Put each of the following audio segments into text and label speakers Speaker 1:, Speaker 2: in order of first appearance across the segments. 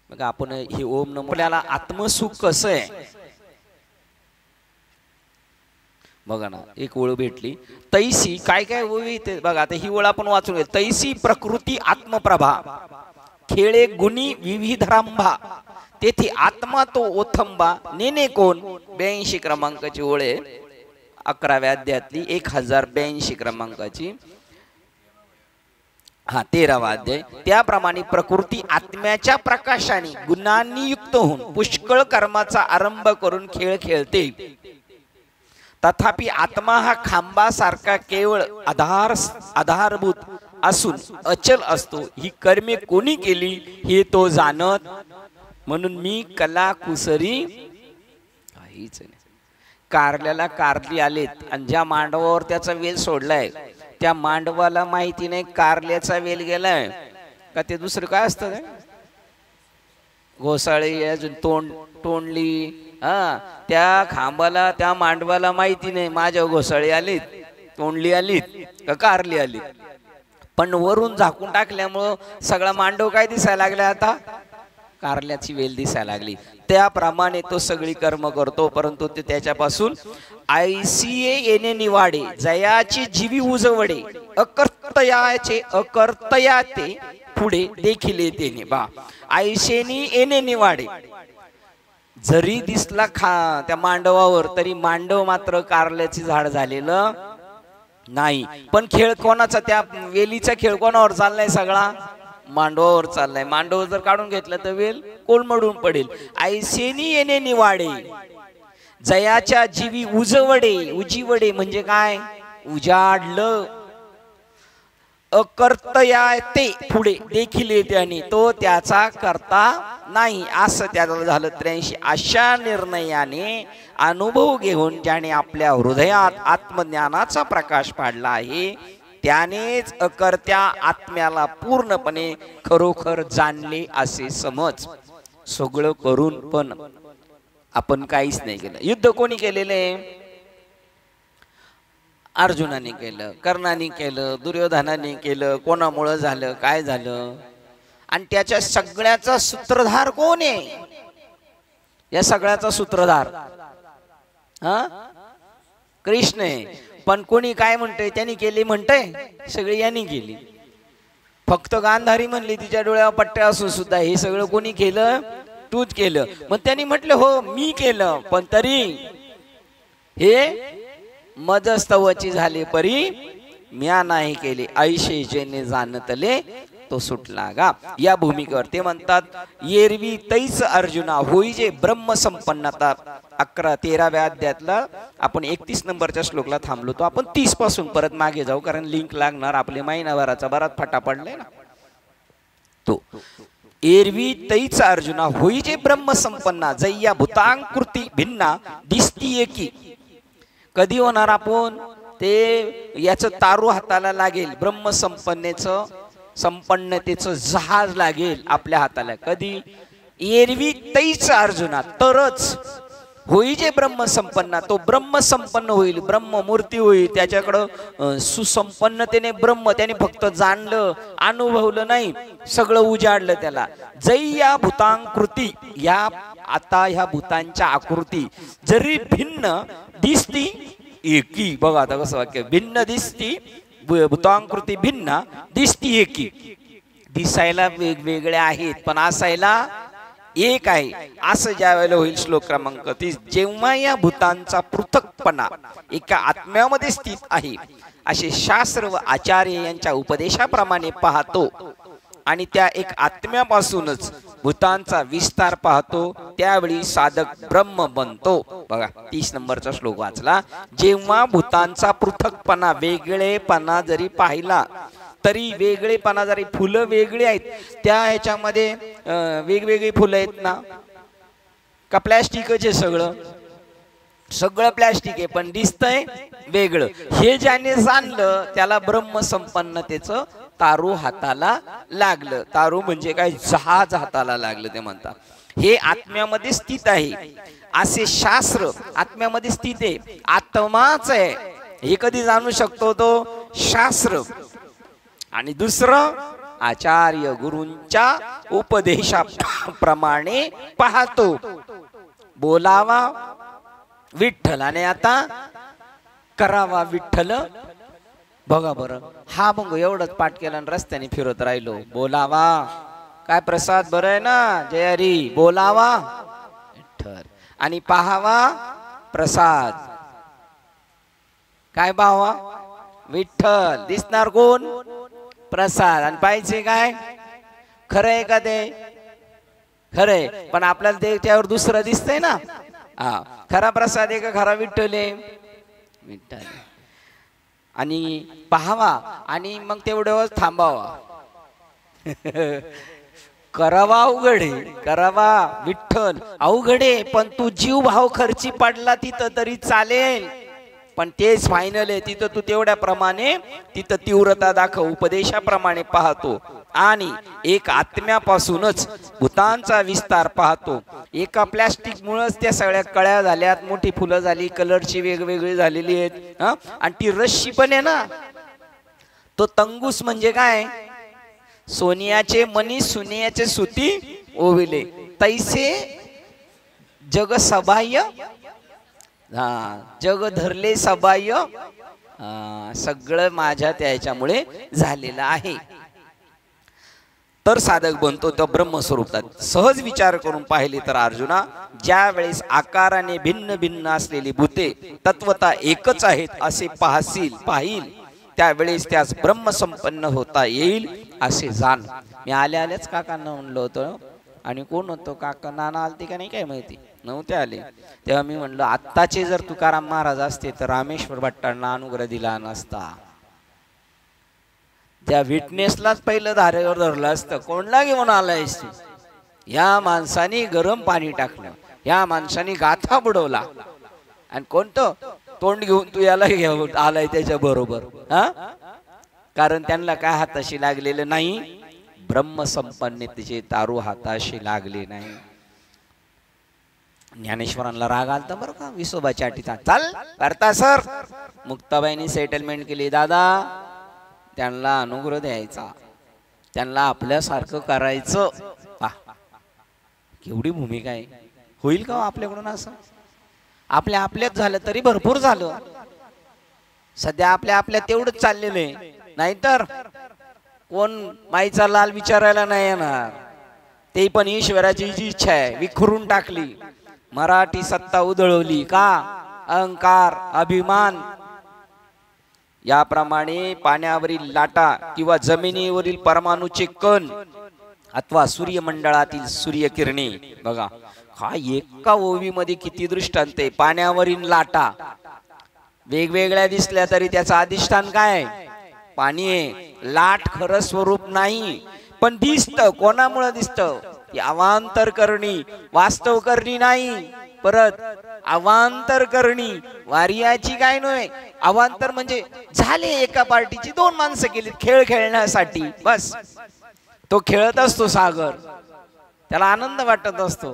Speaker 1: मग आपण हे ओम नमो आपल्याला आत्मसुख कसं आहे बघा ना, एक ओळ भेटली तैसी काय काय ओवी ते बघा. आता ही ओळ आपण वाचून घेऊ. तैसी प्रकृती आत्मप्रभा खेळे गुणी विविधरांभा तेथे आत्मा तो ओथंबा नेने कोण. 82 क्रमांकाची ओळ आहे, 11व्या अध्यायातली 1082 क्रमांकाची. हा 13वा अध्याय. त्याप्रमाणे प्रकृती आत्म्याच्या प्रकाशाने गुणांनी युक्त होऊन पुष्कळ कर्माचा आरंभ करून खेळ खेळते. तथापि आत्मा हा खांबासारखा केवळ आधारभूत असून अचल असतो. ही कर्मे कोणी केली हे तो जाणत. म्हणून मी कला कुसरी काहीच नाही. कारल्याला कारली आलेत आणि ज्या मांडवावर त्याचा वेल सोडलाय त्या मांडवाला माहिती नाही कारल्याचा वेल गेलाय का ते दुसरं काय असतं. घोसाळी अजून तोंडली हा त्या खांबाला त्या मांडवाला माहिती नाही माझ्या घोसाळी आलीत, तोंडली आलीत का कारली आली. पण वरून झाकून टाकल्यामुळं सगळा मांडव काय दिसायला लागला, आता कारल्याची वेल दिसायला लागली. त्याप्रमाणे तो सगळी कर्म करतो परंतु ते त्याच्यापासून ऐसिये येणे निवाडे जयाची जीवी उजवडे अकर्तयाचे अकर्तया ते पुढे देखील येते बा. ऐशेनी येणे निवाडे जरी दिसला त्या मांडवावर तरी मांडव मात्र कारल्याचे झाड झालेलं नाही. पण खेळ कोणाचा, त्या वेलीचा खेळ कोणावर चाललाय, सगळा मांडवावर चाललाय. मांडव जर काढून घेतलं तर वेल कोलमडून पडेल. ऐसेनी येणे निवाडे जयाच्या जीवी उजवडे. उजीवडे म्हणजे काय, उजाडलं. अकर्तया ते पुढे देखील येते आणि तो त्याचा करता नाही असं त्याचं झालं. 83 अशा निर्णयाने अनुभव घेऊन ज्याने आपल्या हृदयात आत्मज्ञानाचा प्रकाश पाडला आहे त्यानेच अकर्त्या आत्म्याला पूर्णपणे खरोखर जाणले असे समज. सगळं करून पण आपण काहीच नाही केलं. युद्ध कोणी केलेले, अर्जुनाने केलं, कर्णाने केलं, दुर्योधनाने केलं. कोणामुळं झालं, काय झालं, आणि त्याच्या सगळ्याचा सूत्रधार कोण आहे, या सगळ्याचा सूत्रधार कृष्ण आहे. पण कोणी काय म्हणतंय, त्यांनी केली म्हणतंय, सगळी यांनी केली. फक्त गांधारी म्हणली तिच्या डोळ्यावर पट्ट्या असून सुद्धा हे सगळं कोणी केलं, तूच केलं. मग त्यांनी म्हटलं हो मी केलं, पण तरी हे मजस्तवची झाले परी म्या नाही केले. ऐशे जेने जाणतले तो सुटला गा. या भूमिकेवर ते म्हणतात येरवी तैस अर्जुना होई जे ब्रह्म संपन्नता. 13व्या अध्यायातला आपण 31 नंबरच्या श्लोकला थांबलो. तो आपण 30 पासून परत मागे जाऊ कारण लिंक लागणार. आपले महिनाभराचा बराच फटा पडलाय ना तो. एरवी तैच अर्जुना होई जे ब्रह्म संपन्ना जय्या भूतांकृती भिन्ना दिसती एकी. कधी होणार आपण ते, याचं तारू हाताला लागेल, ब्रह्म संपन्नतेचं जहाज लागेल आपल्या हाताला. कधी, एरवी तैच अर्जुना तरच होई जे ब्रह्म संपन्ना, तो ब्रह्म संपन्न होईल, ब्रह्म मूर्ती होईल. त्याच्याकडं सुसंपन्नतेने ब्रह्म त्याने फक्त जाणलं, अनुभवलं नाही, सगळं उजाडलं त्याला. जय्या भूतांकृती, या आता ह्या भूतांच्या आकृती जरी भिन्न दिसती एकी. बघा आता कसं वाक्य, भिन्न दिसती, भूतांकृती भिन्न दिसती एकी. दिसायला वेगवेगळ्या आहेत पण असायला एक आहे. असं ज्या वेळेला होईल श्लोक क्रमांक 30, जेव्हा या भूतांचा पृथकपणा एका आत्म्यामध्ये स्थित आहे असे शास्त्र व आचार्य यांच्या उपदेशाप्रमाणे पाहतो आणि त्या एक आत्म्यापासूनच भूतांचा विस्तार पाहतो त्यावेळी साधक ब्रह्म बनतो. बघा 30 नंबरचा श्लोक वाचला. जेव्हा भूतांचा पृथकपणा वेगळेपणा जरी पाहिला तरी वेगळेपणा जरी, फुलं वेगळी आहेत त्या ह्याच्यामध्ये वेगवेगळी फुलं आहेत ना, का प्लॅस्टिकच आहे, सगळं प्लॅस्टिक आहे पण दिसतंय वेगळं. हे ज्याने जाणलं त्याला ब्रह्म संपन्नतेचं तारू हाताला लागलं. तारू म्हणजे काय, जहाज हाताला लागलं ते म्हणतात. हे आत्म्यामध्ये स्थित आहे असे शास्त्र आत्म्यामध्ये स्थित आहे, आत्माच आहे हे कधी जाणू शकतो तो शास्त्र. आणि दुसरं आचार्य गुरूंच्या उपदेशाप्रमाणे पाहतो. बोलावा विठ्ठलाने आता करावा विठ्ठल. बघा बरं, हा मग एवढंच पाठ केला आणि रस्त्याने फिरत राहिलो. बोलावा काय प्रसाद बरं आहे ना, जय हरी. बोलावा विठ्ठल आणि पाहावा प्रसाद. काय पाहावा विठ्ठल. दिसणार कोण प्रसाद. आणि पाहिजे काय खरंय का ते खरंय, पण आपल्याला त्याच्यावर दुसरं दिसतंय ना. हा खरा प्रसाद आहे का खरा विठ्ठल आहे. विठ्ठल आणि पाहावा आणि मग तेवढ्यावर थांबावा. करावा अवघडे, करावा विठ्ठल अवघडे, पण तू जीव भाव खर्ची पडला तिथं तरी चालेल, पण तेच फायनल आहे. तिथं तू तेवढ्या प्रमाणे तिथं तीव्रता दाखव. उपदेशाप्रमाणे पाहतो आणि एक आत्म्यापासूनच भूतांचा विस्तार पाहतो. एका प्लॅस्टिक मुळेच त्या सगळ्या कळ्या झाल्यात, मोठी फुलं झाली, कलरची वेगवेगळी झालेली आहेत. आणि ती रश्शी पण आहे ना, तो तंगूस म्हणजे काय, सोनियाचे मनी सुनियाचे सुती ओविले तैसे जग सबाह्य. हा जग धरले सबाह्य, सगळं माझ्या त्याच्यामुळे झालेलं आहे. तर साधक बनतो तो ब्रह्मस्वरूपात. सहज विचार करून पाहिले तर अर्जुना, ज्या वेळेस आकाराने भिन्न भिन्न असलेली भूते तत्वता एकच आहेत असे पाहिल त्यावेळेस त्यास ब्रह्मसंपन्न होता येईल असे जाण. मी आल्याच काकांना म्हणलो होतो, आणि कोण होतो काका, नाना आलते का नाही काय माहिती, नव्हते आले. तेव्हा मी म्हणलं आत्ताचे जर तुकाराम महाराज असते तर रामेश्वर भट्टांना अनुग्रह दिला नसता. त्या विटनेसलाच पहिलं धारेवर धरलं असतं. कोणला घेऊन आलायस तू. या माणसाने गरम पाणी टाकलं, या माणसाने गाथा बुडवला, आणि कोणतं तोंड घेऊन तू याला घेऊन आलाय त्याच्या बरोबर. हा कारण त्यांना काय हाताशी लागलेलं नाही, ब्रह्मसंपन्नतेचे तारू हाताशी लागले नाही. ज्ञानेश्वरांना राग आलता बरं का विसोबाच्या अटीचा. चल करता सर, मुक्ताबाईंनी सेटलमेंट केली. दादा त्यांना अनुग्रह द्यायचा, त्यांना आपल्यासारखं करायचं. केवढी भूमिका आहे. होईल का आपल्याकडून असं. आपल्यात झालं तरी भरपूर झालं. सध्या आपल्या तेवढंच चाललेलं आहे. नाहीतर कोण माईचा लाल विचारायला नाही येणार. ते पण ईश्वराची जी इच्छा आहे विखरून टाकली. मराठी सत्ता उधळवली का, अहंकार अभिमान. याप्रमाणे पाण्यावरील लाटा किंवा जमिनीवरील परमाणूचे कण अथवा सूर्यमंडळातील सूर्यकिरणे. बघा हा एका ओवीमध्ये किती दृष्टांत आहे. पाण्यावरील लाटा वेगवेगळ्या दिसल्या तरी त्याचं अधिष्ठान काय, पाणी आहे. लाट खरं स्वरूप नाही, पण दिसत. कोणामुळे दिसत, अवांतर करणी, वास्तव करणी नाही. परत अवांतर करणी, वारियाची काय नव्हे. अवांतर म्हणजे झाले एका पार्टीची दोन माणसं केली खेळ खेळण्यासाठी, बस. तो खेळत असतो सागर, त्याला आनंद वाटत असतो.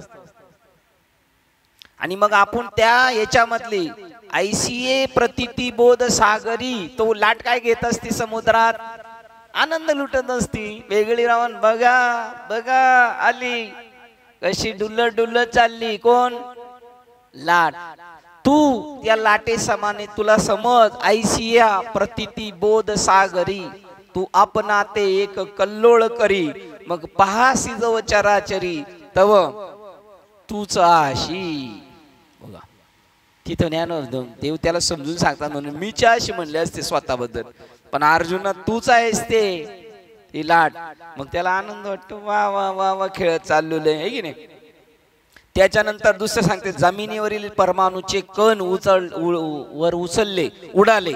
Speaker 1: आणि मग आपण त्या याच्यामधली ऐसिये प्रतिती बोध सागरी, तो लाट काय घेत असती समुद्रात, आनंद लुटत असती. वेगळी रावण बघा बघा आली कशी डुल्लत डुल्लत चालली. कोण, लाट. तू त्या लाटे समाने तुला समज. ऐसिया प्रतिती बोध सागरी, तू आपणाते एक कल्लोळ करी. मग पहा सिजव चराचरी तव तूच आशी. बघा तिथं देव त्याला समजून सांगतात म्हणून मी अशी म्हणले असते स्वतःबद्दल, पण अर्जुना तूच आहेस ते लाट. मग त्याला आनंद वाटतो. वा वा वा वा खेळत चाललेलं आहे की नाही. त्याच्यानंतर दुसरं सांगते, जमिनीवरील परमाणूचे कण वर उचलले उडाले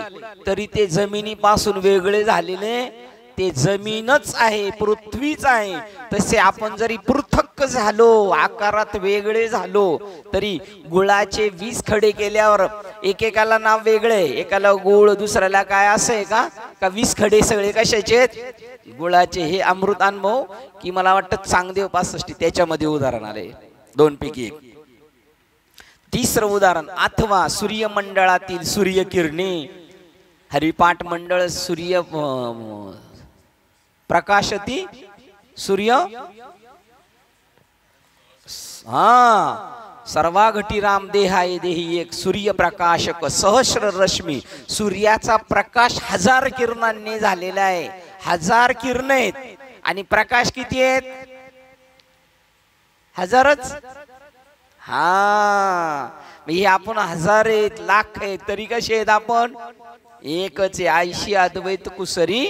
Speaker 1: तरी ते जमिनीपासून वेगळे झालेले ते जमीनच आहे, पृथ्वीच आहे. तसे आपण जरी पृथक झालो, आकारात वेगळे झालो, तरी गुळाचे 20 खडे केल्यावर एकेकाला नाव वेगळे, एकाला गुळ दुसऱ्याला काय, असं आहे का 20 खडे सगळे कशाचे गुळाचे. हे अमृत अनुभव की मला वाटतं चांगदेव 65 त्याच्यामध्ये उदाहरण आले, 2 पैकी 1. तिसरं उदाहरण, अथवा सूर्यमंडळातील सूर्यकिरणे. हरिपाठ मंडळ सूर्य प्रकाशती सूर्य सर्वाघटी राम देहाय देही एक सूर्यप्रकाशक सहस्र रश्मी. सूर्याचा प्रकाश 1000 किरणांनी झालेला आहे. 1000 किरण आहेत आणि प्रकाश किती आहेत? 1000च. हे आपण 1000 आहेत, लाख आहेत, तरी कसे आहेत आपण? एकच आहे. आयशी अद्वैत कुसरी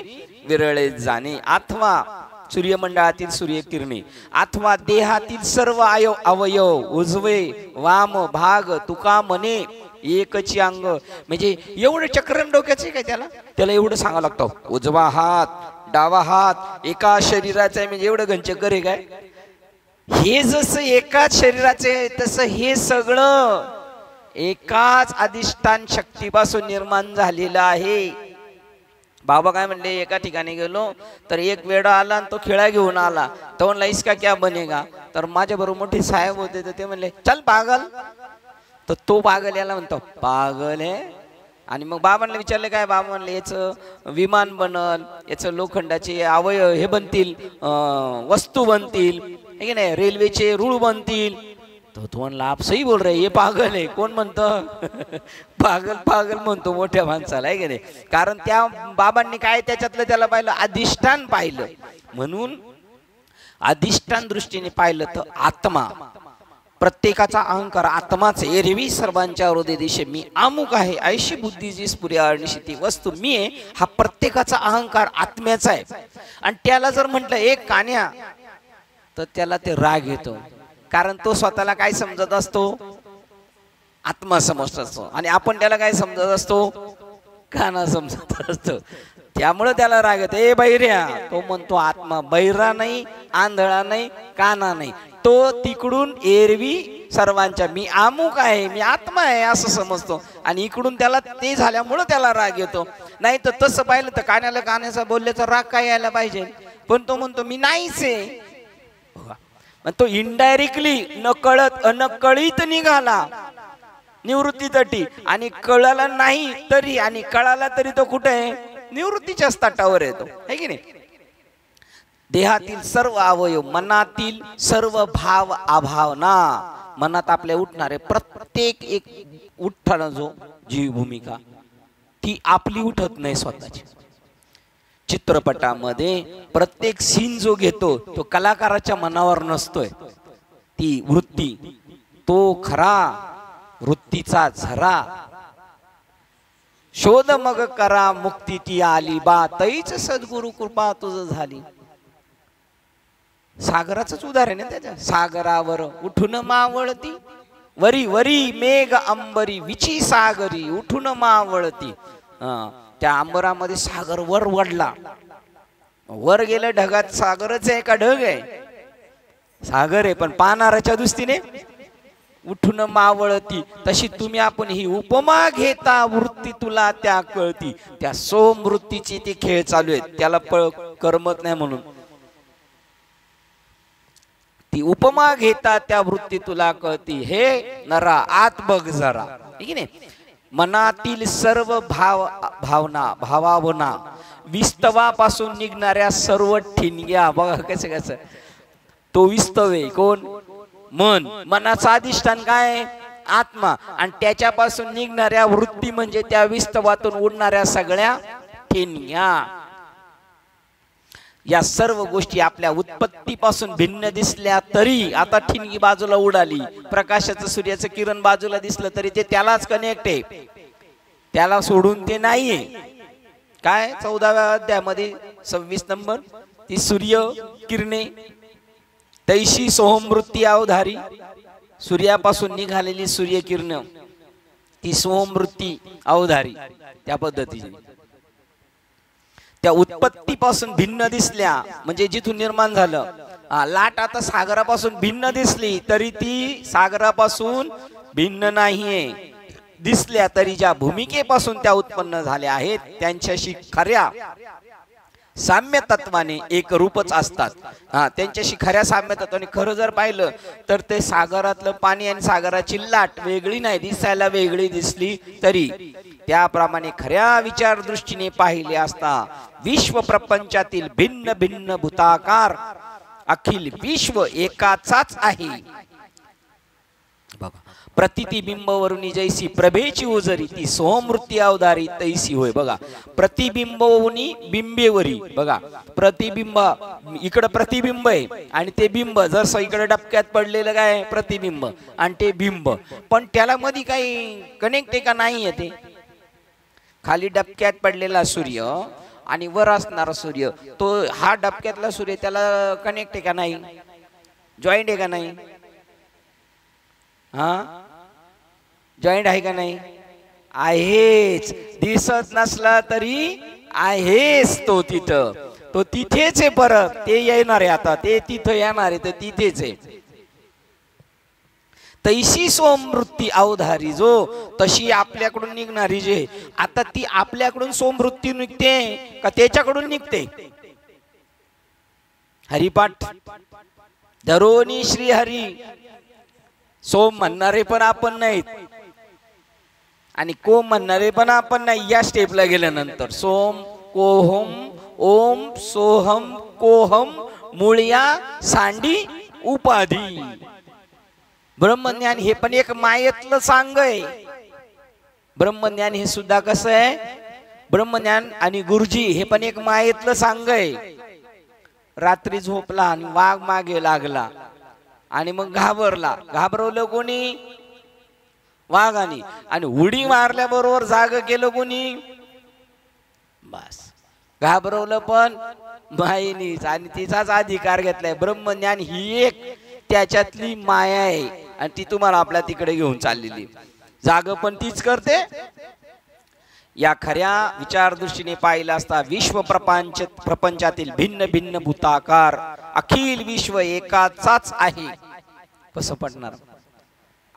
Speaker 1: विरळे जाणे. अथवा सूर्यमंडळातील सूर्यकिरणे, अथवा देहातील सर्व अवयव उजवे वाम भाग तुका म्हणे एकची अंग. म्हणजे एवढं चक्रण डोक्याचे काय? त्याला एवढं सांगावं लागतं. उजवा हात डावा हात एका शरीराचा आहे, म्हणजे एवढं घनचक्कर आहे काय? हे जसं एकाच शरीराचे आहे तसं हे सगळं एकाच अधिष्ठान शक्तीपासून निर्माण झालेलं आहे. बाबा काय म्हणले, एका ठिकाणी गेलो तर एक वेडा आला आणि तो खिळा घेऊन आला. तो म्हणला इसका क्या बनेगा? तर माझ्या बरोबर मोठे साहेब होते तर ते म्हणले चल पागल. तर तो पागल याला म्हणतो पागल आहे. आणि मग बाबांना विचारले काय? बाबा म्हणले याचं विमान बनल, याचं लोखंडाचे अवयव हे बनतील, वस्तू बनतील, है की नाही, रेल्वेचे रूळ बनतील. तो म्हणला आप सही बोल रहे, ये पागल आहे. कोण म्हणतं? पागल पागल म्हणतो मोठ्या माणसाला, आहे की नाही? कारण त्या बाबांनी काय त्याच्यातलं त्याला पाहिलं, अधिष्ठान पाहिलं. म्हणून अधिष्ठान दृष्टीने पाहिलं तर आत्मा, प्रत्येकाचा अहंकार आत्माच. एरवी सर्वांच्या हृदय दिशे मी अमुक आहे, ऐशी बुद्धीची स्फुरे अनिशिती वस्तू मी आहे. हा प्रत्येकाचा अहंकार आत्म्याचा आहे. आणि त्याला जर म्हटलं एक कान्या तर त्याला ते राग येतो. कारण तो स्वतःला काय समजत असतो? आत्मा समजत असतो. आणि आपण त्याला काय समजत असतो? काना समजत असतो. त्यामुळे त्याला राग येतो. ए बैऱ्या, तो म्हणतो आत्मा बैरा नाही, आंधळा नाही, काना नाही. तो तिकडून एरवी सर्वांच्या मी अमुक आहे, मी आत्मा आहे असं समजतो. आणि इकडून त्याला ते झाल्यामुळं त्याला राग येतो. नाही तर तसं पाहिलं तर कान्याला कान्याचा बोलल्याचा राग काय यायला पाहिजे. पण तो म्हणतो मी नाहीच आहे. तो इनडायरेक्टली नकळत अनकळीत निघाला निवृत्तीसाठी. आणि कळाला नाही तरी आणि कळाला तरी तो कुठे आहे? निवृत्तीच्या तटावर येतो, है की नाही? देहातील सर्व अवयव, मनातील सर्व भाव अभावना, मनात आपल्या उठणारे प्रत्येक एक उठणं जो जीव भूमिका ती आपली उठत नाही स्वतःची. चित्रपटामध्ये प्रत्येक सीन जो घेतो तो कलाकाराच्या मनावर नसतोय. ती वृत्ती, तो खरा वृत्तीचा झरा. शोध मग करा मुक्ती ती आली बा, तैच सद्गुरु कृपा तुझ झाली. सागराचंच उदाहरण आहे त्याच्या. सागरावर उठून मावळती, वरी वरी मेघ अंबरी विची सागरी उठून मावळती. त्या अंबरामध्ये सागर वर वडला, वर गेलं ढगात. सागरच आहे का ढग आहे? सागर आहे, पण पाहणाऱ्याच्या दृष्टीने उठून मावळती. तशी तुम्ही आपण ही उपमा घेता वृत्ती तुला त्या कळती. त्या सोम वृत्तीची ती खेळ चालू आहेत, त्याला करमत नाही म्हणून. ती उपमा घेता त्या वृत्ती तुला कळती. हे नरा आत बघ जरा, ठीक आहे. मनातील सर्व भावना विस्तवापासून निघणाऱ्या सर्व ठिणग्या, बघा कसं कसं तो विस्तव आहे. कोण? मन. मनाचं अधिष्ठान काय? आत्मा. आणि त्याच्यापासून निघणाऱ्या वृत्ती म्हणजे त्या विस्तवातून उडणाऱ्या सगळ्या ठिणग्या. या सर्व गोष्टी आपल्या उत्पत्तीपासून भिन्न दिसल्या तरी आता ठिणगी बाजूला उडाली, प्रकाशाचं सूर्याचं किरण बाजूला दिसलं तरी ते त्यालाच कनेक्ट आहे, त्याला सोडून ते नाहीये. काय 14व्या अध्यायामध्ये 26 नंबर, ती सूर्य किरणे तैशी सोहमवृत्ती अवधारी. सूर्यापासून निघालेली सूर्य किरण ती सोहमवृत्ती अवधारी. त्या पद्धतीने त्या उत्पत्तीपासून भिन्न दिसल्या म्हणजे जिथून निर्माण झालं. लाट आता सागरापासून भिन्न दिसली तरी ती सागरापासून भिन्न नाहीये. दिसल्या तरी ज्या भूमिकेपासून त्या उत्पन्न झाल्या आहेत त्यांच्याशी खऱ्या साम्य तत्वाने एक रूपच असतात. हा, त्यांच्याशी खऱ्या साम्य तत्वाने खरं जर पाहिलं तर ते सागरातलं पाणी आणि सागराची लाट वेगळी नाही, दिसायला वेगळी दिसली तरी त्याप्रमाणे खऱ्या विचार दृष्टीने पाहिले असता विश्व प्रपंचातील भिन्न भिन्न भूताकार अखिल विश्व एकाचाच आहे. बघा, प्रतिबिंबवरून जैसी प्रभेची उजरी ती सोमवृत्ती अवधारी तैसी होय. बघा, प्रतिबिंबवनी बिंबेवरी. बघा, प्रतिबिंब इकडं प्रतिबिंब आहे आणि ते बिंब जसं इकडे डबक्यात पडलेलं काय प्रतिबिंब आणि ते बिंब, पण त्याला मध्ये काही कनेक्ट आहे का नाही आहे? ते खाली डबक्यात पडलेला सूर्य आणि वर असणारा सूर्य, तो हा डबक्यातला सूर्य त्याला कनेक्ट आहे का नाही? जॉईंट आहे का नाही? हा, जॉईंट आहे का नाही? आहेच. दिसत नसला तरी आहेच तो तिथं, तो तिथेच आहे. परत ते येणार आहे, आता ते तिथं येणार आहे, तर तिथेच आहे. तैशी सोमवृत्ती अवधारी जो, तशी आपल्याकडून निघणारी जे, आता ती आपल्याकडून सोमवृत्ती निघते का त्याच्याकडून निघते? हरिपाठ धरोनी श्री हरी. सोम म्हणणारे पण आपण नाहीत आणि कोम म्हणणारे पण आपण नाही. या स्टेपला गेल्यानंतर सोम कोहम ओम सोहम कोहम मुळ्या सांडी उपाधी. ब्रह्मज्ञान हे पण एक मायेतलं सांग आहे. ब्रह्मज्ञान हे सुद्धा कसं आहे? ब्रह्मज्ञान आणि गुरुजी हे पण एक मायेतलं सांग आहे. रात्री झोपला आणि वाघ मागे लागला आणि मग घाबरला. घाबरवलं कोणी? वाघाने. आणि उडी मारल्याबरोबर जाग केलं कोणी? बस, घाबरवलं पण मायेनीच आणि तिचाच अधिकार घेतलाय. ब्रह्मज्ञान ही एक त्याच्यातली माया आहे आणि ती तुम्हाला आपल्या तिकडे घेऊन चाललेली. जाग पण तीच करते. या खऱ्या विचार दृष्टीने पाहिलं असता विश्व प्रपंचातील भिन्न भिन्न भूताकार अखिल विश्व एकाचाच आहे. कसं पटणार?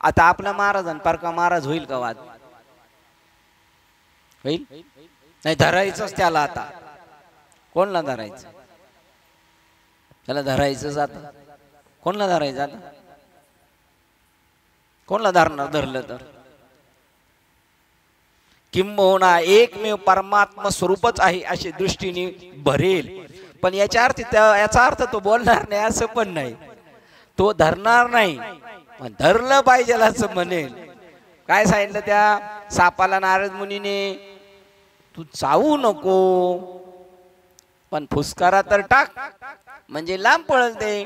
Speaker 1: आता आपला महाराजांपारखा महाराज होईल का? वाद होईल नाही? धरायचंच त्याला. आता कोणला धरायचं? त्याला धरायचंच. आता कोणला धरायचं? आता कोणला धरणार? धरलं तर किंबहुना एकमेव परमात्मा स्वरूपच आहे अशी दृष्टीने भरेल. पण याचा अर्थ तो बोलणार नाही असं पण नाही. तो धरणार नाही, पण धरलं पाहिजे असं म्हणेल. काय सांगितलं त्या सापाला नारद मुनीने? तू चावू नको, पण फुसकारा तर टाक, म्हणजे लांब पळल ते.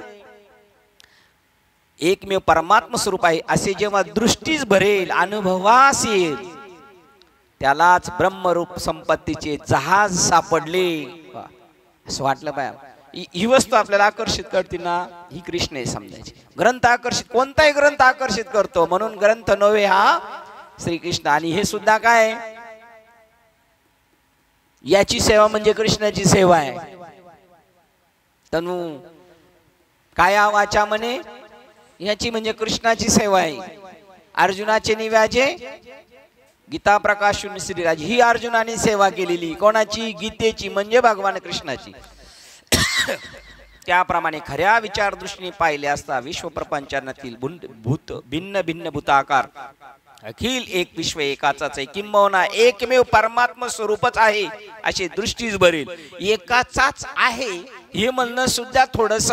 Speaker 1: एकमेव परमात्मा स्वरूप आहे असे जेव्हा दृष्टीच भरेल, अनुभवास येईल, त्यालाच ब्रह्मरूप संपत्तीचे जहाज सापडले असं वाटलं पाहिजे. ही वस्तू आपल्याला आकर्षित करते ना, ही कृष्ण आहे समजायची. ग्रंथ आकर्षित, कोणताही ग्रंथ आकर्षित करतो, म्हणून ग्रंथ नव्हे हा श्रीकृष्ण. आणि हे सुद्धा काय? याची सेवा म्हणजे कृष्णाची सेवा आहे. तनु काया वाचा म्हणे, याची म्हणजे कृष्णाची सेवा आहे. अर्जुनाचे निव्याजे गीता प्रकाशून श्रीराज, ही अर्जुनाने सेवा केलेली. कोणाची? गीतेची, म्हणजे भगवान कृष्णाची. त्याप्रमाणे खऱ्या विचार दृष्टीने पाहिले असता विश्व प्रपंचातील भूत भिन्न भिन्न भूताकार अखिल एक विश्व एकाचाच आहे. किंबहुना एकमेव परमात्मा स्वरूपच आहे अशी दृष्टीच भरेल. एकाचाच आहे हे म्हणणं सुद्धा थोडस,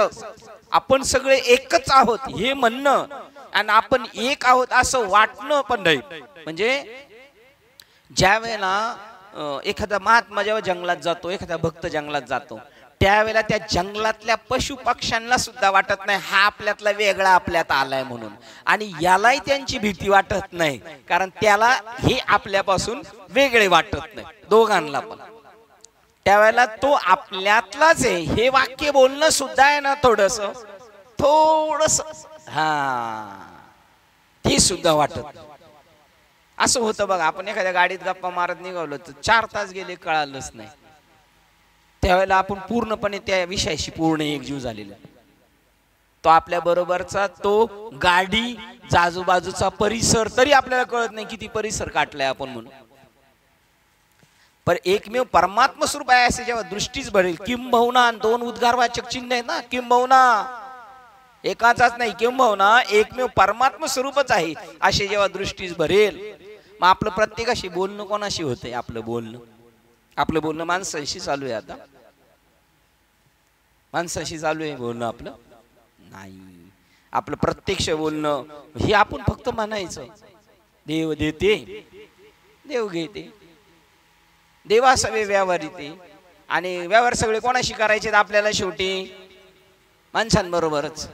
Speaker 1: आपण सगळे एकच आहोत हे म्हणणं आणि आपण एक आहोत असं वाटणं पण नाही. म्हणजे ज्या वेळेला एखादा महात्मा जेव्हा जंगलात जातो, एखादा भक्त जंगलात जातो, त्यावेळेला त्या जंगलातल्या पशु पक्ष्यांना सुद्धा वाटत नाही हा आपल्यातला वेगळा आपल्यात आलाय म्हणून, आणि यालाही त्यांची भीती वाटत नाही, कारण त्याला हे आपल्यापासून वेगळे वाटत नाही, दोघांना पण. त्यावेळेला तो आपल्यातलाच आहे हे वाक्य बोलणं सुद्धा आहे ना थोडस ते सुद्धा वाटत. असं होतं बघा, आपण एखाद्या गाडीत गप्पा मारत निघालो तर 4 तास गेले कळालंच नाही. त्यावेळेला आपण पूर्णपणे त्या विषयाशी पूर्ण एकजीव झालेला. तो आपल्या बरोबरचा तो गाडी, आजूबाजूचा परिसर, तरी आपल्याला कळत नाही किती परिसर काटलाय आपण म्हणून. पर एकमेव परमात्मा स्वरूप आहे असे जेव्हा दृष्टीच भरेल, किंबहुना दोन उद्गारवाचक चिन्ह आहेत ना, किंबहुना एकाचाच नाही, किंबहुना एकमेव परमात्मा स्वरूपच आहे असे जेव्हा दृष्टीच भरेल, मग आपलं प्रत्येकाशी बोलणं कोणाशी होतंय? आपलं बोलणं माणसाशी चालू आहे. आता माणसाशी चालू आहे बोलणं आपलं? नाही. आपलं प्रत्यक्ष बोलणं हे आपण फक्त म्हणायचं, देव देते देव घेते, देवा सगळे व्यवहार येते. आणि व्यवहार सगळे कोणाशी करायचे? आपल्याला शेवटी माणसांबरोबरच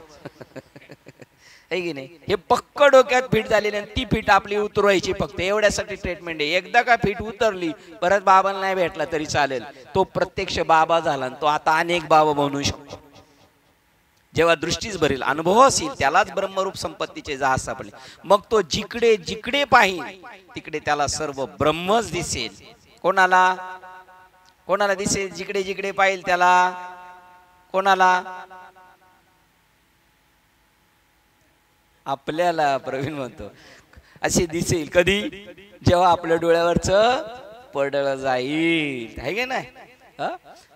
Speaker 1: आहे की नाही? हे पक्क डोक्यात फिट झालेली आणि ती फिट आपली उतरवायची फक्त एवढ्यासाठी ट्रीटमेंट आहे. एकदा का फिट उतरली परत बाबाला नाही भेटला तरी चालेल, तो प्रत्यक्ष बाबा झाला आणि तो आता अनेक बाबा बनू शकतो. जेव्हा दृष्टीच भरेल, अनुभव असेल, त्यालाच ब्रह्मरूप संपत्तीचे जहाज सापडले. मग तो जिकडे जिकडे पाहिल तिकडे त्याला सर्व ब्रह्मच दिसेल. कोणाला दिसेल? जिकडे जिकडे पाहिल त्याला. कोणाला? आपल्याला. प्रवीण म्हणतो असे दिसेल कधी? जेव्हा आपल्या डोळ्यावरच पडळ जाईल, आहे की नाही?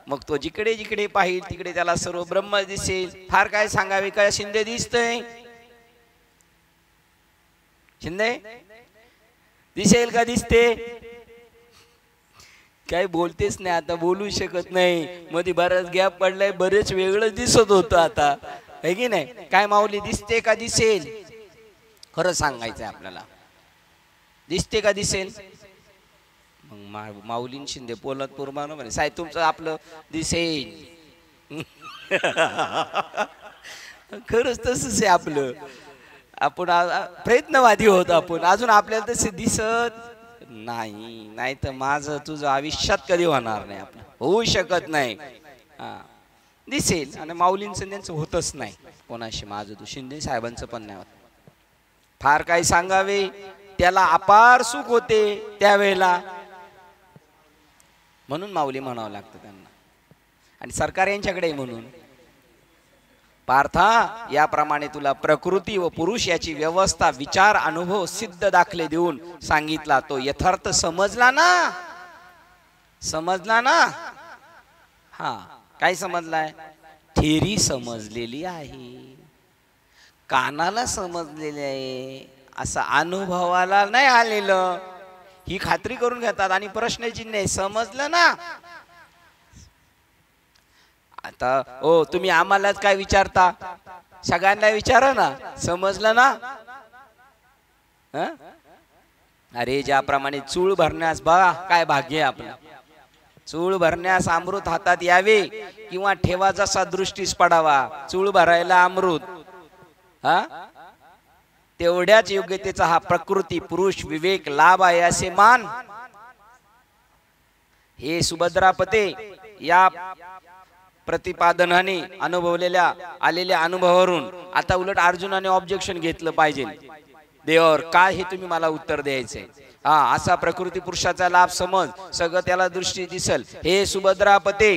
Speaker 1: मग तो जिकडे जिकडे पाहिल तिकडे त्याला सर्व ब्रह्म दिसेल. फार काय सांगावे काय? शिंदे दिसतंय? शिंदे दिसेल का? दिसते? काय बोलतेच नाही आता, बोलू शकत नाही. मध्ये बराच गॅप पडलाय, बरेच वेगळं दिसत होतं आता, आहे की नाही? काय माऊली, दिसते का दिसेल? खरं सांगायचंय आपल्याला, दिसते का दिसेल? मग माऊलीन शिंदे पोलादपूर मानो म्हणे, साहेब तुमचं आपलं दिसेल. खरंच तसंच आहे आपलं. आपण प्रयत्नवादी होत, आपण अजून आपल्याला तसे दिसत नाही. नाही तर माझं तुझं आयुष्यात कधी होणार नाही, आपलं होऊ शकत नाही. दिसेल. आणि माऊलींचं त्यांचं होतच नाही कोणाशी. माझं तू शिंदे साहेबांचं पण नाही होत. फार काही सांगावे त्याला अपार सुख होते त्यावेळेला, म्हणून माऊली म्हणावं लागतं त्यांना. आणि सरकार यांच्याकडे म्हणून, पार्था याप्रमाणे तुला प्रकृती व पुरुष याची व्यवस्था, विचार, अनुभव, सिद्ध दाखले देऊन सांगितला. तो यथार्थ समजला ना? समजला ना? हा, काय समजलाय? थेरी समजलेली आहे, कानाला समजलेली आहे, असं अनुभवाला नाही आलेलं. ही खात्री करून घेतात आणि प्रश्नचिन्ह आहे, समजलं ना? आता ओ तुम्ही आम्हालाच काय विचारता? सगळ्यांना विचारा ना, समजलं ना? अरे ज्याप्रमाणे चूळ भरण्यास, बघा काय भाग्य आहे आपलं. चूळ भरण्यास अमृत हातात यावे किंवा ठेवा जसा दृष्टीस पडावा. चूळ भरायला अमृत, तेवढ्याच योग्यतेचा हा प्रकृती पुरुष विवेक लाभ आहे असे मान. हे सुभद्रापते या प्रतिपादनाने अनुभवलेल्या आलेल्या अनुभवावरून आता उलट अर्जुनाने ऑब्जेक्शन घेतलं पाहिजे. देवावर काय हे तुम्ही मला उत्तर द्यायचंय. असा प्रकृती पुरुषाचा लाभ समज, सगळं त्याला दृष्टी दिसल. हे सुभद्रापते,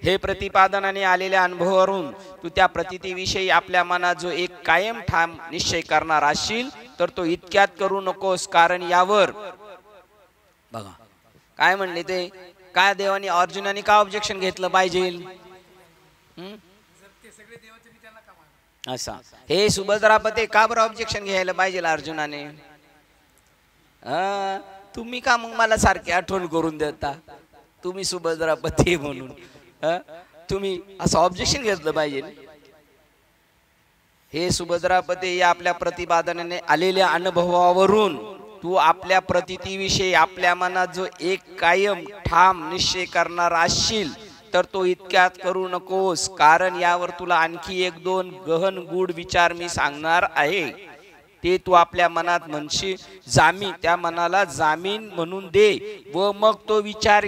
Speaker 1: हे प्रतिपादनाने आलेल्या अनुभवावरून तू त्या प्रतीतीविषयी आपल्या मनात जो एक कायम ठाम निश्चय करणार असशील तर तो इतक्यात करू नकोस. कारण यावर बघा काय म्हणले ते, काय देवानी अर्जुनाने का ऑब्जेक्शन घेतलं पाहिजे? असा हे सुभद्रापते का बरं ऑब्जेक्शन घ्यायला पाहिजे अर्जुनाने? तुम्ही का मग मला सारखी आठवण करून देता? तुम्ही सुभद्रापती म्हणून तुम्ही असं ऑब्जेक्शन घेतलं पाहिजे. हे सुभद्रापती या आपल्या प्रतिपादनाने आलेल्या अनुभवावरून तू आपल्या प्रतीतीविषयी आपल्या मनात जो एक कायम ठाम निश्चय करणार असशील तर तो इतक्यात करू नकोस. कारण यावर तुला आणखी एक दोन गहन गूढ विचार मी सांगणार आहे. ते तू आपल्या मनात म्हणशी जामीन, त्या मनाला जामीन म्हणून दे व मग तो विचार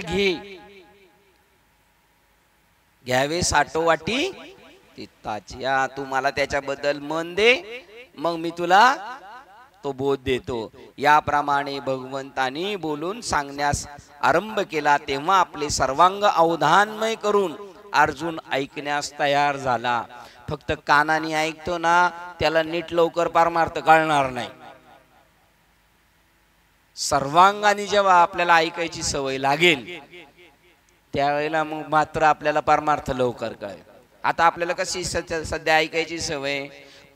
Speaker 1: घ्यावे साठोवाटी तित्ताची. तू मला त्याच्याबद्दल मन दे, मग मी तुला तो बोध देतो. याप्रमाणे भगवंतानी बोलून सांगण्यास आरंभ केला. तेव्हा आपले सर्वांग अवधानमय करून अर्जुन ऐकण्यास तयार झाला. फक्त कानाने ऐकतो ना, त्याला नीट लवकर पार मारत कळणार नाही. सर्वांगाने जेव्हा आपल्याला ऐकायची सवय लागेल त्यावेळेला मग मात्र आपल्याला परमार्थ लवकर कळेल. आता आपल्याला कशी सध्या ऐकायची सवय,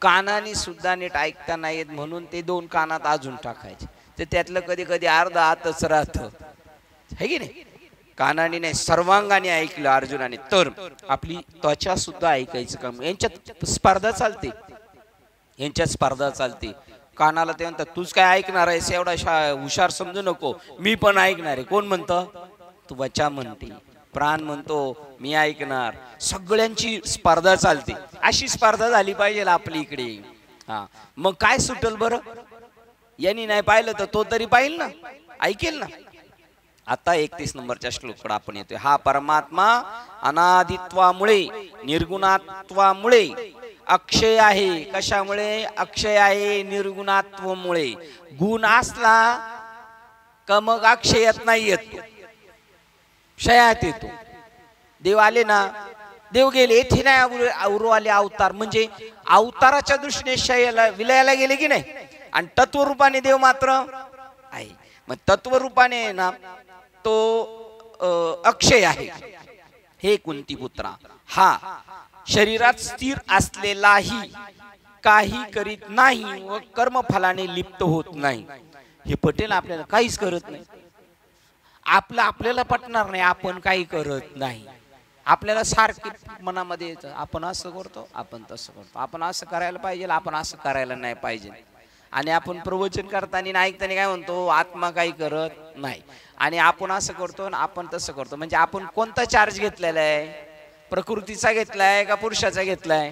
Speaker 1: कानाने सुद्धा नीट ऐकता नाही येत म्हणून ते 2 कानात अजून टाकायचे, तर त्यातलं कधी कधी अर्ध आतच राहतं, है की नाही. कानाने नाही सर्वांगाने ऐकलं अर्जुनाने तर आपली त्वचा सुद्धा ऐकायचं काम. यांच्यात स्पर्धा चालते, यांच्यात स्पर्धा चालते. कानाला ते म्हणतात तूच काय ऐकणार आहेस, एवढा हुशार समजू नको, मी पण ऐकणार आहे. कोण म्हणतं? त्वचा म्हणते, प्राण म्हणतो मी ऐकणार. सगळ्यांची स्पर्धा चालते. अशी स्पर्धा झाली पाहिजे आपली इकडे. हा मग काय सुटल बरं? यांनी नाही पाहिलं तर तो तरी पाहिल ना, ऐकेल ना. आता 31 नंबरच्या श्लोकाकडे आपण येतोय. हा परमात्मा अनादित्वामुळे निर्गुणात्वामुळे अक्षय आहे. कशामुळे अक्षय आहे? निर्गुणात्वामुळे. गुण असला का मग अक्षयात नाही येत, क्षयात येतो. देव आले ना, देव गेले, इथे नाही औरू आले अवतार, म्हणजे अवताराच्या दृष्टीने क्षयाला विलयाला गेले की नाही. आणि तत्वरूपाने देव मात्र आहे. मग तत्वरूपाने ना तो अक्षय आहे. हे कुंती पुत्रा, हा शरीरात स्थिर असलेलाही काही करीत नाही व कर्मफलाने लिप्त होत नाही. हे पटेल आपल्याला, काहीच करत नाही. आपल्याला पटणार नाही, आपण काही करत नाही. आपल्याला सारखे मनामध्ये येतं, आपण असं करतो, आपण तसं करतो, आपण असं करायला पाहिजे, आपण असं करायला नाही पाहिजे. आणि आपण प्रवचन करताना ऐकताना काय म्हणतो? आत्मा काही करत नाही. आणि आपण असं करतो आणि आपण तसं करतो. म्हणजे आपण कोणता चार्ज घेतलेला आहे? प्रकृतीचा घेतलाय का पुरुषाचा घेतलाय?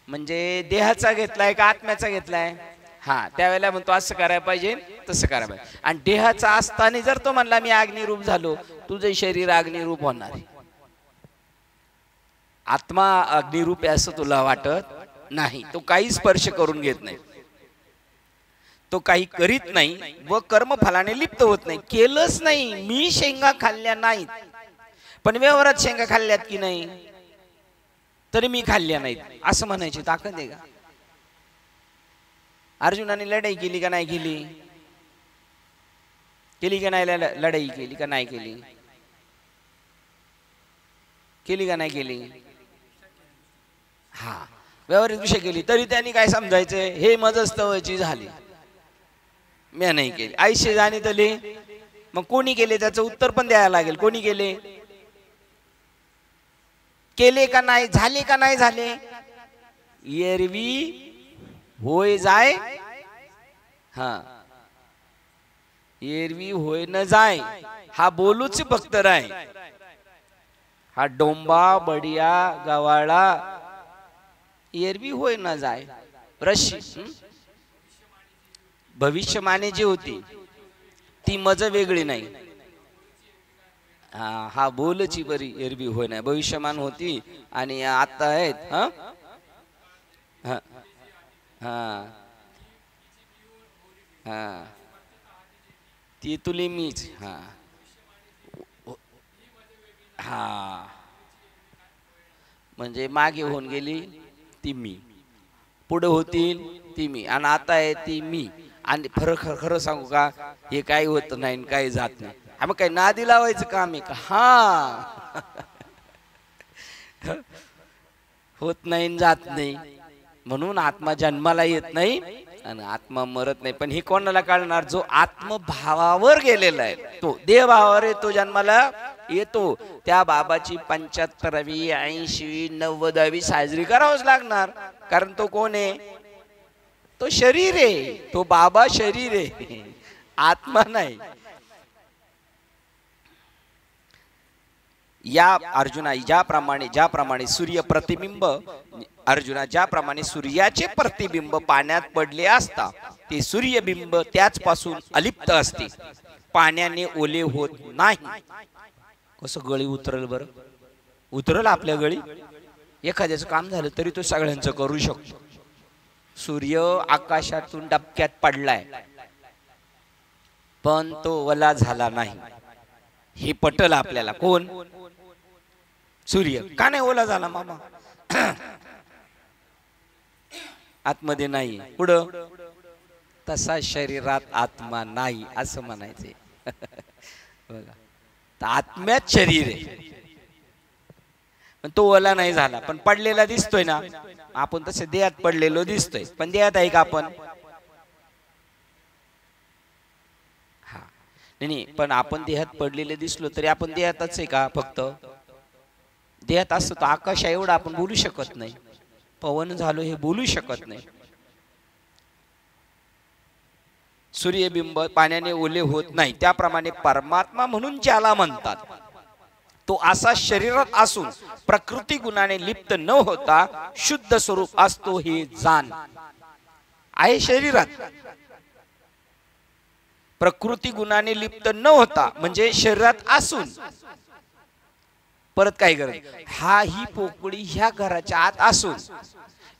Speaker 1: म्हणजे देहाचा घेतलाय का आत्म्याचा घेतलाय? हा त्यावेळेला म्हणतो असं करायला पाहिजे, तसं करायला पाहिजे. आणि देहाचा असताना जर तो म्हणला मी अग्निरूप झालो, तुझे शरीर अग्निरूप होणार आहे. आत्मा अग्निरूप आहे असं तुला वाटत नाही. तो काही स्पर्श करून घेत नाही, तो काही करीत नाही व कर्मफलाने लिप्त होत नाही. केलंच नाही. मी शेंगा खाल्ल्या नाहीत, पण व्यवहारात शेंगा खाल्ल्यात की नाही, तरी मी खाल्ल्या नाहीत असं म्हणायची ताकद आहे का? अर्जुनाने लढाई केली का नाही केली? केली का नाही? लढाई केली का नाही केली? केली का नाही केली? हा व्यवहारिक विषय केली, तरी त्यांनी काय समजायचं? हे मजस्तवाची झाली, मी नाही केली. आयुष्य जाणी तले. मग कोणी केले त्याचं उत्तर पण द्यायला लागेल. कोणी केले? केले का नाही? झाले का नाही झाले? एरवी होय जाय, हा एरवी होय न जाय, हा बोलूच फक्त राय. हा डोंबा बडिया गवाळा एरवी होय न जाय. रशी भविष्यमाने जी होती ती मज वेगळी नाही. हा बोलची बरी एरवी होय नाही. भविष्यमान होती आणि आता आहेत. हा हा हा ती तुली मीच. हा हा म्हणजे मागे होऊन गेली ती मी, पुढे होतील ती मी, आणि आता आहे ती मी. आणि खरं सांगू का, हे काही होत नाही काही जात नाही. मग काही नादी लावायचं काम आहे का? हा होत नाही जात नाही म्हणून आत्मा जन्माला येत नाही आणि आत्मा मरत नाही. पण हे कोणाला कळणार? जो आत्मभावावर गेलेला आहे तो. देहभावावर येतो जन्माला येतो, त्या बाबाची 75वी 80वी 90वी साजरी करावंच लागणार. कारण तो कोण आहे? तो शरीर आहे. तो बाबा शरीर आहे, आत्मा नाही. या अर्जुना ज्याप्रमाणे सूर्य प्रतिबिंब, अर्जुना ज्याप्रमाणे सूर्याचे प्रतिबिंब पाण्यात पडले असता ते सूर्यबिंब त्याच पासून अलिप्त असते, पाण्याने ओले होत नाही. कसं गळी उतरल बरं? उतरल आपल्या गळी. एखाद्याचं काम झालं तरी तो सगळ्यांचं करू शकतो. सूर्य आकाशातून डबक्यात पडलाय पण तो ओला झाला नाही, हे पटल आपल्याला. कोण? सूर्य. का नाही ओला झाला मामा? आतमध्ये नाही, पुढं तसा शरीरात आत्मा नाही असं म्हणायचे. बघा, तर आत्म्यात शरीर आहे, पण तो ओला नाही झाला, पण पडलेला दिसतोय ना आपण, तसे देहात पडलेलो दिसतोय, पण देहात आहे का आपण? हा नाही, पण आपण देहात पडलेले दिसलो तरी आपण देहातच आहे का? फक्त देहात असतो तर आकाश एवढा आपण बोलू शकत नाही, पवन झालो हे बोलू शकत नाही. सूर्यबिंब पाण्याने ओले होत नाही, त्याप्रमाणे परमात्मा म्हणून ज्याला म्हणतात तो असा शरीरात असून प्रकृती गुणाने लिप्त न होता शुद्ध स्वरूप असतो हे जाण. आहे शरीरात, प्रकृती गुणाने लिप्त न होता म्हणजे शरीरात असून. परत काय करत, हा ही पोकळी ह्या घराच्या आत असून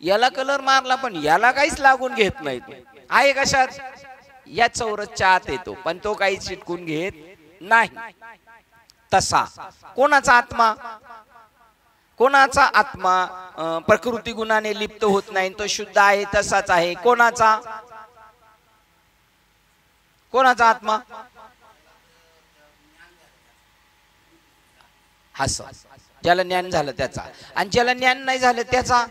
Speaker 1: याला कलर मारला पण याला काहीच लागून घेत नाही. आहे कशात? या चौरसच्या आत येतो, पण तो काही चिटकून घेत नाही. तसा कोणाचा आत्मा? कोणाचा आत्मा प्रकृती गुणाने लिप्त होत नाही, तो शुद्ध आहे, तसाच आहे. कोणाचा? कोणाचा आत्मा? हस, ज्याला ज्ञान झालं त्याचा, आणि ज्याला ज्ञान नाही झालं त्याचा.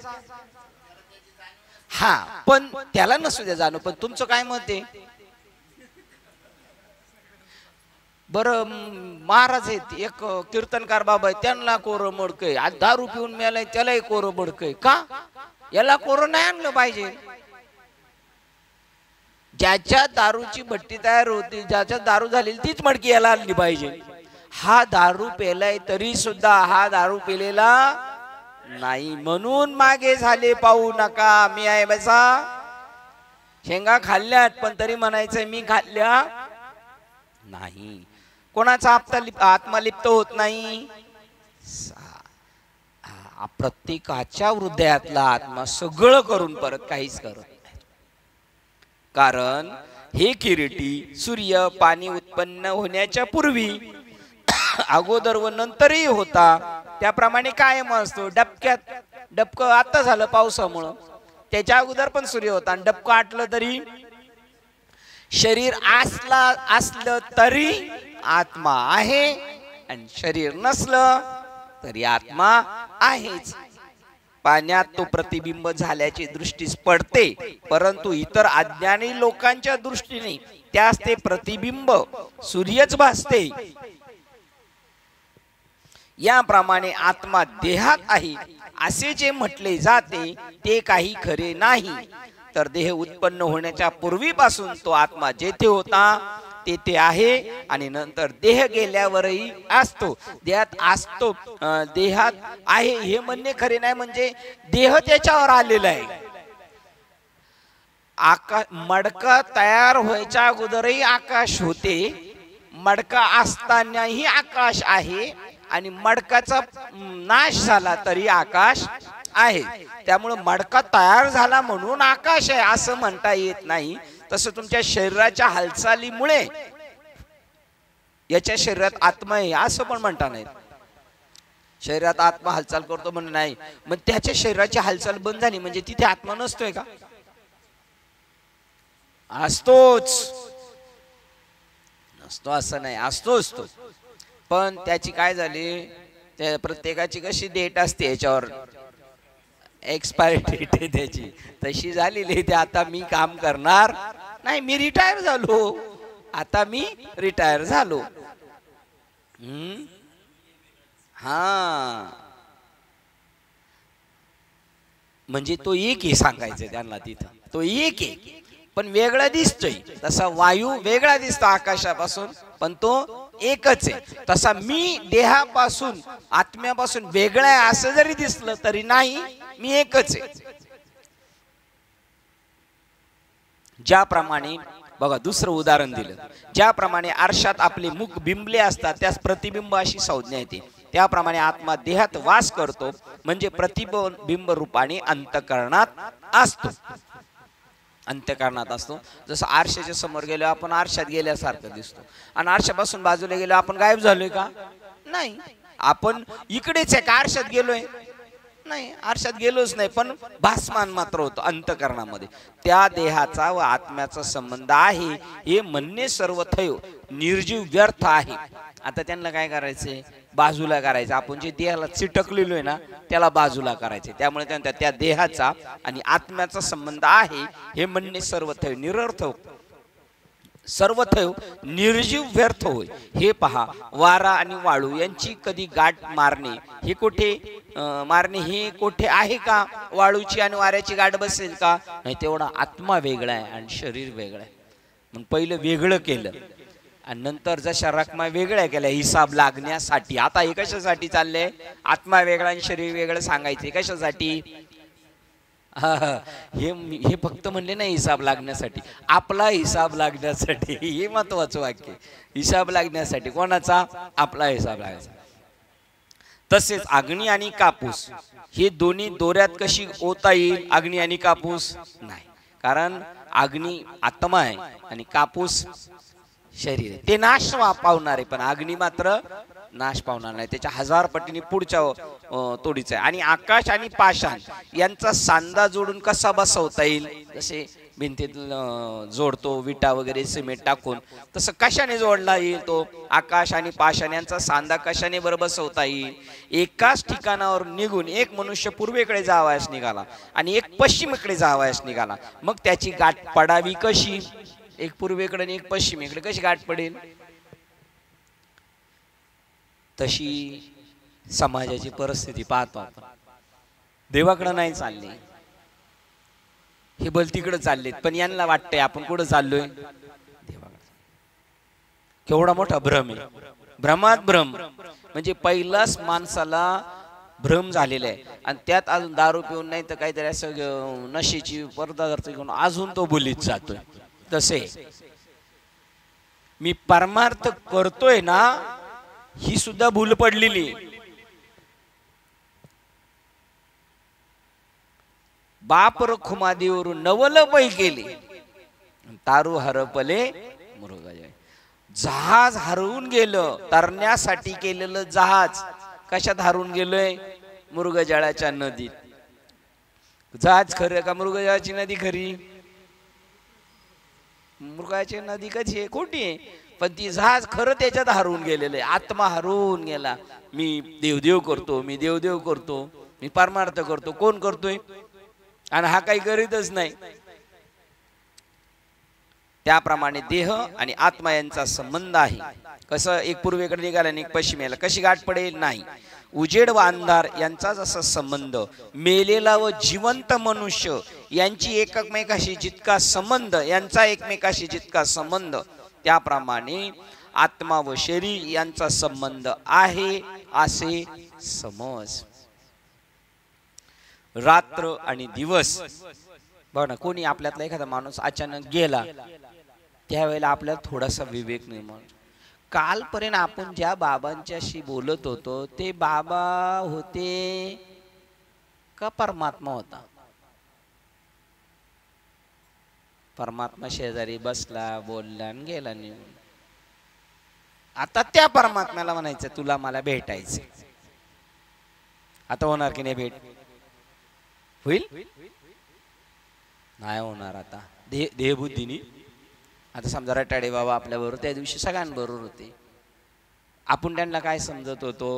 Speaker 1: हा, पण त्याला नसू द्या जाणू. पण तुमचं काय मत आहे? बरं, महाराज आहेत, एक कीर्तनकार बाबा आहे, त्यांना कोरं मडकय, आज दारू पिऊन मेलाय त्यालाही कोरं मडकय. का? याला कोरं नाही आणलं पाहिजे. ज्याच्या दारूची भट्टी तयार होती, ज्याच्या दारू झालेली तीच मडकी याला आणली पाहिजे. हा दारू पेलाय तरी सुद्धा हा दारू पेलेला नाही, म्हणून मागे झाले पाहू नका. मी आहे बसा, शेंगा खाल्ल्यात पण तरी म्हणायचंय मी खाल्ल्या नाही. कोणाचा आत्मा लिप्त होत नाही? प्रत्येकाच्या हृदयातला आत्मा सगळं करून परत काहीच करत नाही. कारण हे किरीटी सूर्य पाणी उत्पन्न होण्याच्या पूर्वी, अगोदर व नंतरही होता, त्याप्रमाणे कायम असतो. डबकं आता झालं पावसामुळं, त्याच्या अगोदर पण सूर्य होता, आणि डबकं आटलं तरी, शरीर असलं तरी आत्मा आहे, आणि शरीर नसलं तरी आत्मा आहेच. पाण्यात तो प्रतिबिंब झाल्याची दृष्टीस पडते, परंतु इतर अज्ञानी लोकांच्या दृष्टीने त्यास ते प्रतिबिंब सूर्यच भासते. याप्रमाणे आत्मा देहात आहे असे जे म्हटले जाते ते काही खरे नाही. तर देह उत्पन्न होण्याच्या पूर्वीपासून तो आत्मा जेथे होता तेथे आहे, आणि नंतर देह गेल्यावरही असतो. देहात असतो, देहात आहे हे म्हणणे खरे नाही. म्हणजे देह त्याच्यावर आलेला आहे. मडका तयार व्हायच्या अगोदरही आकाश होते, मडका असतानाही आकाश आहे, आणि मडकाचा नाश झाला तरी आकाश आहे. त्यामुळे मडका तयार झाला म्हणून आकाश आहे असं म्हणता येत नाही. तसं तुमच्या शरीराच्या हालचालीमुळे याच्या शरीरात आत्मा आहे असं पण म्हणता नाही. शरीरात आत्मा हालचाल करतो म्हणून नाही, मग त्याच्या शरीराची हालचाल बंद झाली म्हणजे तिथे आत्मा नसतोय का? असतोच. नसतो असं नाही, असतोच तो. पण त्याची काय झाली, त्या प्रत्येकाची कशी डेट असते याच्यावर, एक्सपायरी डेट आहे त्याची, तशी झालेली. ते आता मी काम करणार नाही, मी रिटायर झालो, आता मी रिटायर झालो. हा, म्हणजे तो एक आहे सांगायचं त्यांना तिथं. तो एक आहे पण वेगळा दिसतोय. तसा वायू वेगळा दिसतो आकाशापासून, पण तो एकच आहे. तसा मी देहापासून आत्म्यापासून वेगळा आहे असं जरी दिसलं तरी नाही, मी एकच आहे. ज्याप्रमाणे बघा, दुसरं उदाहरण दिलं, ज्याप्रमाणे आरशात आपले मुख बिंबले असतात त्यास प्रतिबिंब अशी संज्ञा येते, त्याप्रमाणे आत्मा देहात वास करतो, म्हणजे प्रतिबिंब रूपाने अंतःकरणात असतो. अंतःकरणात असतो. जसं आरशाच्या समोर गेलो आपण आरशात गेल्यासारखं दिसतो, आणि आरशापासून बाजूला गेलो आपण गायब झालोय का? नाही. आपण इकडेच आहे का आरशात गेलोय? नाही, आरशात गेलोच नाही, पण भासमान मात्र होतो अंतकरणामध्ये. त्या देहाचा व आत्म्याचा संबंध आहे हे म्हणणे सर्वथैव निर्जीव व्यर्थ आहे. आता त्यांना काय करायचंय? बाजूला करायचं. आपण जे देहाला चिटकलेलो आहे ना त्याला बाजूला करायचे. त्यामुळे त्यांना त्या देहाचा आणि आत्म्याचा संबंध आहे हे म्हणणे सर्वथैव निरर्थ, सर्वथैव निर्जीव व्यर्थ होय. हे पहा, वारा आणि वाळू यांची कधी गाठ मारणे हे कोठे मारणे हे कोठे आहे का? वाळूची आणि वाऱ्याची गाठ बसेल का? नाही. तेवढा आत्मा वेगळा आहे आणि शरीर वेगळं आहे. मग पहिलं वेगळं केलं आणि नंतर जशा रकमा वेगळ्या केल्या हिसाब लागण्यासाठी. आता हे कशासाठी चाललंय? आत्मा वेगळा आणि शरीर वेगळं सांगायचे. कशासाठी? हे फक्त म्हणले नाही हिसाब लागण्यासाठी, आपला हिसाब लागण्यासाठी. हे महत्वाचं वाक्य. हिसाब लागण्यासाठी. कोणाचा? आपला हिसाब लागायचा. तसेच अग्नी आणि कापूस हे दोन्ही दोऱ्यात कशी ओता येईल? अग्नी आणि कापूस नाही, कारण अग्नी आत्मा आहे आणि कापूस शरीर आहे. ते नाश पावणार आहे, पण अग्नी मात्र नाश पावणार नाही. त्याच्या 1000 पटीने पुढच्या तोडीचा आहे. आणि आकाश आणि पाषाण यांचा सांधा जोडून कसा बसवता येईल? जसे भिंतीत जोडतो विटा वगैरे सिमेंट टाकून, तसं कशाने जोडला येईल? तो आकाश आणि पाषाण यांचा सांधा कशाने बरं बसवता येईल? एकाच ठिकाणावर निघून एक मनुष्य पूर्वेकडे जावयास निघाला आणि एक पश्चिमेकडे जावयास निघाला. मग त्याची गाठ पडावी कशी? एक पूर्वेकडे आणि एक पश्चिमेकडे कशी गाठ पडेल? तशी समाजाची परिस्थिती पाहतो आपण. देवाकडे नाही चालले, हे भलतीकडे चाललेत, पण यांना वाटतंय आपण कुठं चाललोय? देवाकडे. केवढा मोठा भ्रम आहे. भ्रमात भ्रम म्हणजे पहिलाच माणसाला भ्रम झालेला आहे आणि त्यात अजून दारू पिऊन नाही तर काहीतरी असं नशेची पदार्थ घेऊन अजून तो बोलीत जातोय. तसे मी परमार्थ करतोय ना, ही सुद्धा भूल पडलेली. बाप रखुमादीवरून नवल पै केले तारू हरपले मृग. जहाज हरवून गेलं. तरण्यासाठी केलेलं जहाज कशात हरवून गेलोय? मृगजळाच्या नदीत. जहाज खरं का मृगजळाची नदी खरी? मृगाची नदी कशी आहे? खोटी आहे. पण ती जहाज खरं त्याच्यात हरवून गेलेलं आहे. आत्मा हरवून गेला. मी देवदेव करतो, मी देवदेव करतो, मी परमार्थ करतो. कोण करतोय? आणि हा काही करीतच नाही. त्याप्रमाणे देह आणि आत्मा यांचा संबंध आहे. कसं? एक पूर्वेकडे निघाला आणि एक पश्चिमेला. कशी गाठ पडेल? नाही. उजेड व अंधार यांचा जसा संबंध, मेलेला व जिवंत मनुष्य यांची एकमेकाशी जितका संबंध, यांचा एकमेकाशी जितका संबंध, त्याप्रमाणे आत्मा व शरीर यांचा संबंध आहे असे समज. रात्र आणि दिवस. बघ ना, कोणी आपल्यातला एखादा माणूस अचानक गेला त्यावेळेला आपल्याला थोडासा विवेक निर्माण. कालपर्यंत आपण ज्या बाबांच्याशी बोलत होतो ते बाबा होते का परमात्मा होता? परमात्मा शेजारी बसला, बोलला आणि गेला निघून. आता त्या परमात्म्याला म्हणायचं तुला मला भेटायचं. आता होणार की नाही भेट? होईल? नाही होणार. आता देहबुद्धीनी. आता समजा रटाडे बाबा आपल्या बरोबर त्या दिवशी सगळ्यांबरोबर होते. आपण त्यांना काय समजत होतो?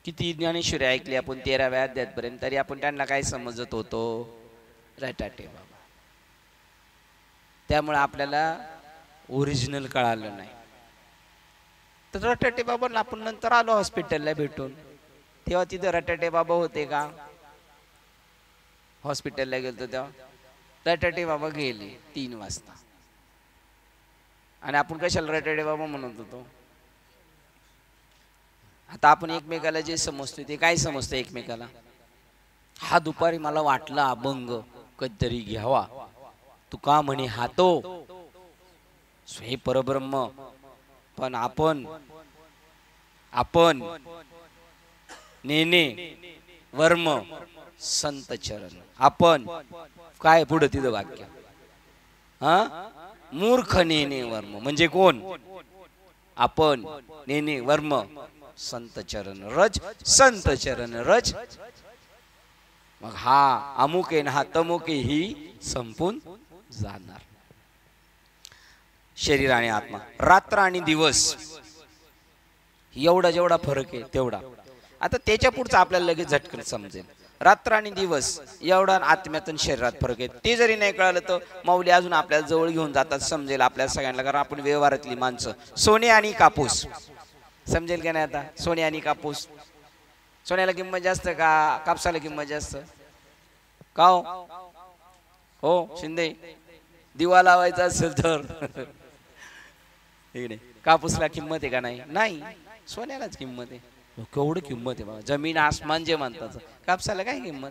Speaker 1: किती ज्ञानेश्वरी ऐकली आपण 13व्या अध्यायापर्यंत, तरी आपण त्यांना काय समजत होतो? रटाटे बाबा. त्यामुळे आपल्याला ओरिजिनल कळालं नाही. तर रटाटे बाबांना आपण नंतर आलो हॉस्पिटलला भेटून, तेव्हा तिथे रटाटे बाबा होते का? हॉस्पिटलला गेलतो तेव्हा रटाटे बाबा गेले 3 वाजता. आणि आपण कशाला रटाटे बाबा म्हणत होतो? आता आपण एकमेकाला जे समजतो ते काय समजतो एकमेकाला? हा दुपारी मला वाटला अभंग कधीतरी घ्यावा, तुका म्हणे हातो स्वयं परब्रह्म. पण आपण नेने वर्म संत चरण. आपण काय पुढे तिथं वाक्य? मूर्ख नेने वर्म म्हणजे कोण? आपण नेने वर्म संत चरण रज, संत चरण रज. मग हा अमुक आहे ना हा तमुक आहे ही संपून जाणार. शरीर आणि आत्मा, रात्र आणि दिवस एवढा जेवढा फरक आहे तेवढा. आता त्याच्या पुढचं आपल्याला लगेच झटकन समजेल. रात्र आणि दिवस एवढा आत्म्यातून शरीरात फरक आहे. ते जरी नाही कळालं तर माऊली अजून आपल्याला जवळ घेऊन जातात, समजेल आपल्याला सगळ्यांना. कारण आपण व्यवहारातली माणसं. सोने आणि कापूस समजेल का नाही आता? सोने आणि कापूस, सोन्याला किंमत जास्त का कापसाला किंमत जास्त? का हो शिंदे? दिवा लावायचा असेल तर इकडे कापूसला किंमत आहे का नाही? नाही, सोन्यालाच किंमत आहे. केवढी किंमत आहे बाबा, जमीन आसमान जे म्हणतात. कापसाला काय किंमत?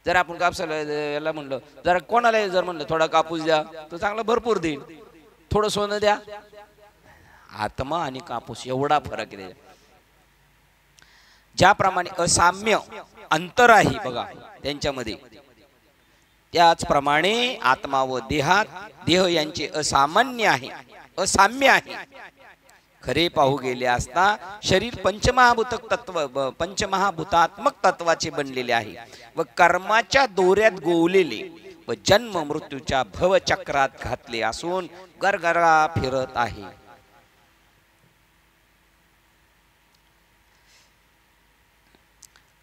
Speaker 1: जर आपण कापसाला याला म्हणलं, जरा कोणाला जर म्हणलं थोडा कापूस द्या तो चांगला भरपूर देईल. थोडं सोनं द्या, आत्मा आणि कापूस एवढा फरक आहे. ज्याप्रमाणे असाम्य अंतर आहे बघा त्यांच्यामध्ये, त्याचप्रमाणे आत्मा व देह यांचे असामान्य आहे, असाम्य आहे. खरे पाहू गेले असता शरीर पंचमहाभूतात्मक तत्वाचे बनलेले आहे व कर्माच्या दोऱ्यात गोवलेले व जन्म मृत्यूच्या भवचक्रात घातले असून गरगरा फिरत आहे.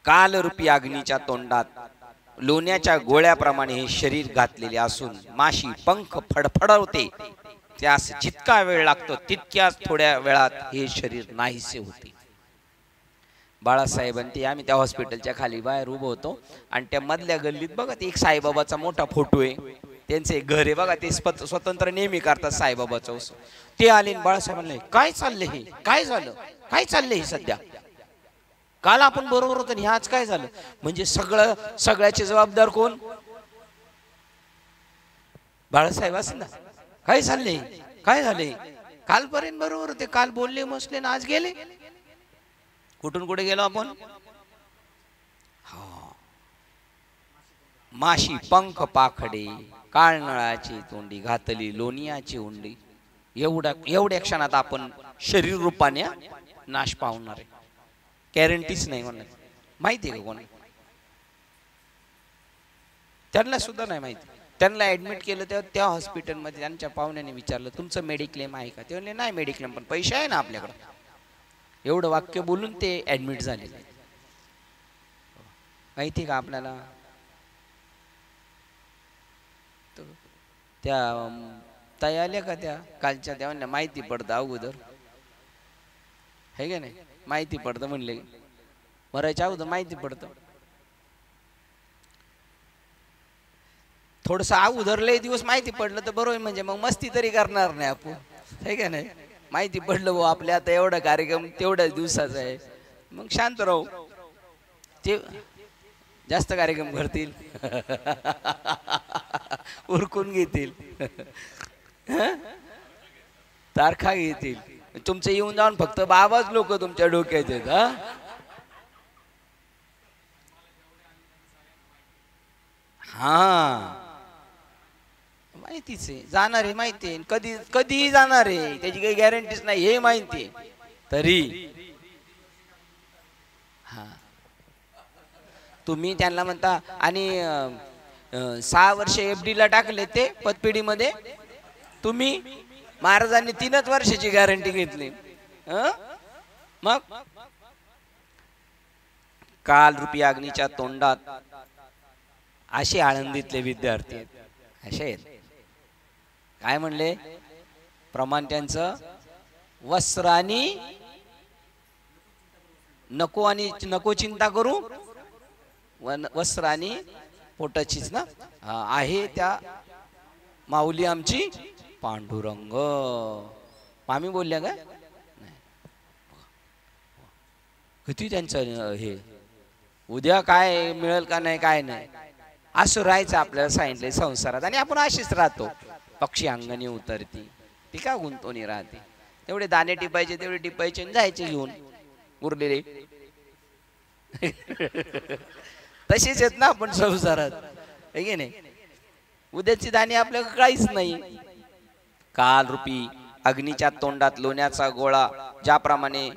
Speaker 1: कालरूपी अग्नीच्या तोंडात लोण्याच्या गोळ्याप्रमाणे हे शरीर घातलेले असून माशी पंख फडफडवते. त्यास जितका वेळ लागतो तितक्याच थोड्या वेळात हे शरीर नाहीसे होते. बाळासाहेबांनी आम्ही त्या हॉस्पिटलच्या खाली बाहेर उभं होतो आणि त्या मधल्या गल्लीत बघा ते एक साईबाबाचा मोठा फोटो आहे. त्यांचे घर आहे बघा, ते स्वतंत्र नेहमी करतात साईबाबाचा उत्सव. ते आले बाळासाहेब म्हणले काय चाललंय हे, काय झालं, काय चाललंय हे सध्या? काल आपण बरोबर होतो आणि आज काय झालं? म्हणजे सगळ्याचे जबाबदार कोण? बाळासाहेब असेल ना. काय चाललंय, काय झाले? कालपर्यंत बरोबर होते, काल बोलले मसले ना आज गेले. कुठून कुठे गेलो आपण? हा, माशी पंख पाखडे, काळनळाची तोंडी घातली लोणियाची उंडी. एवढ्या क्षणात आपण शरीर रूपाने नाश पावणार आहे. गॅरंटीच नाही म्हणत. माहिती आहे का कोण? त्यांना सुद्धा नाही माहिती. त्यांना ऍडमिट केलं तेव्हा त्या हॉस्पिटलमध्ये त्यांच्या पाहुण्याने विचारलं तुमचं मेडिक्लेम आहे का? ते म्हणले नाही मेडिक्लेम, पण पैसे आहे ना आपल्याकडे. एवढं वाक्य बोलून ते ऍडमिट झाले. माहिती का आपल्याला? त्या ताई आल्या का त्या कालच्या, त्या म्हणल्या माहिती पडतं अगोदर है का नाही? माहिती पडतं म्हणले, मरायच्या अगोदर माहिती पडतं. थोडस अगोदर लय दिवस माहिती पडलं तर बरोबर, म्हणजे मग मस्ती तरी करणार नाही आपण, है का नाही? माहिती पडलं भाऊ आपल्या आता एवढा कार्यक्रम तेवढ्याच दिवसाचा आहे, मग शांत राहू. ते जास्त कार्यक्रम करतील उरकून घेतील तारखा घेतील. तुमचं येऊन जाऊन फक्त बाबाच लोक तुमच्या डोक्यात आहेत. हा माहितीच आहे, जाणार आहे माहिती आहे, कधी कधी जाणार आहे त्याची काही गॅरंटीच नाही हे माहिती आहे. तरी हा तुम्ही त्यांना म्हणता आणि 6 वर्ष FD ला टाकले ते पतपेढीमध्ये, तुम्ही महाराजांनी 3च वर्षाची गॅरंटी घेतली. मग काल रूपी अग्नीच्या तोंडात असे आळंदीतले विद्यार्थी आहेत. असे आहेत. काय म्हणले प्रमाण त्यांचं? वस्त्रानी नको आणि नको चिंता करू, वस्त्रानी पोटाचीच ना आहे त्या माऊली आमची पांडुरंग. मामी बोलल्या का? किती त्यांचं हे, उद्या काय मिळेल का नाही काय नाही असं राहायचं आपल्याला सांगितलंय संसारात. आणि आपण अशीच राहतो, पक्षी अंगणी उतरती ती का गुंतवणी राहते. तेवढे दाणे टिपायचे तेवढे टिपायचे आणि जायचे घेऊन उरलेले. तसेच आहेत ना आपण संसारात, है की नाही? उद्याची दाणे आपल्याला काहीच नाही. काल रूपी अग्नीच्या तोंडात लोण्याचा गोळा ज्याप्रमाणे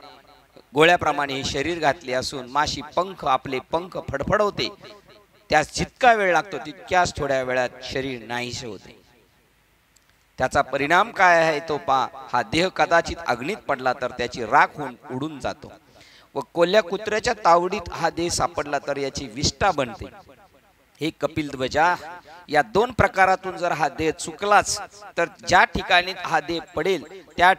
Speaker 1: गोळ्याप्रमाणे हे शरीर घातले असून माशी पंख आपले पंख फडफडवते, त्यास जितका वेळ लागतो तितक्याच थोड्या वेळात शरीर नाहीसे होते. त्याचा परिणाम काय आहे तो पा. हा देह कदाचित अग्नीत पडला तर त्याची राख होऊन उडून जातो व कोल्ह्या कुत्र्याच्या तावडीत हा देह सापडला तर याची विष्ठा बनते. हे कपिलध्वजा, या दोन प्रकारातून जर हा देह चुकलाच तर ज्या ठिकाणी हा देह पडेल त्या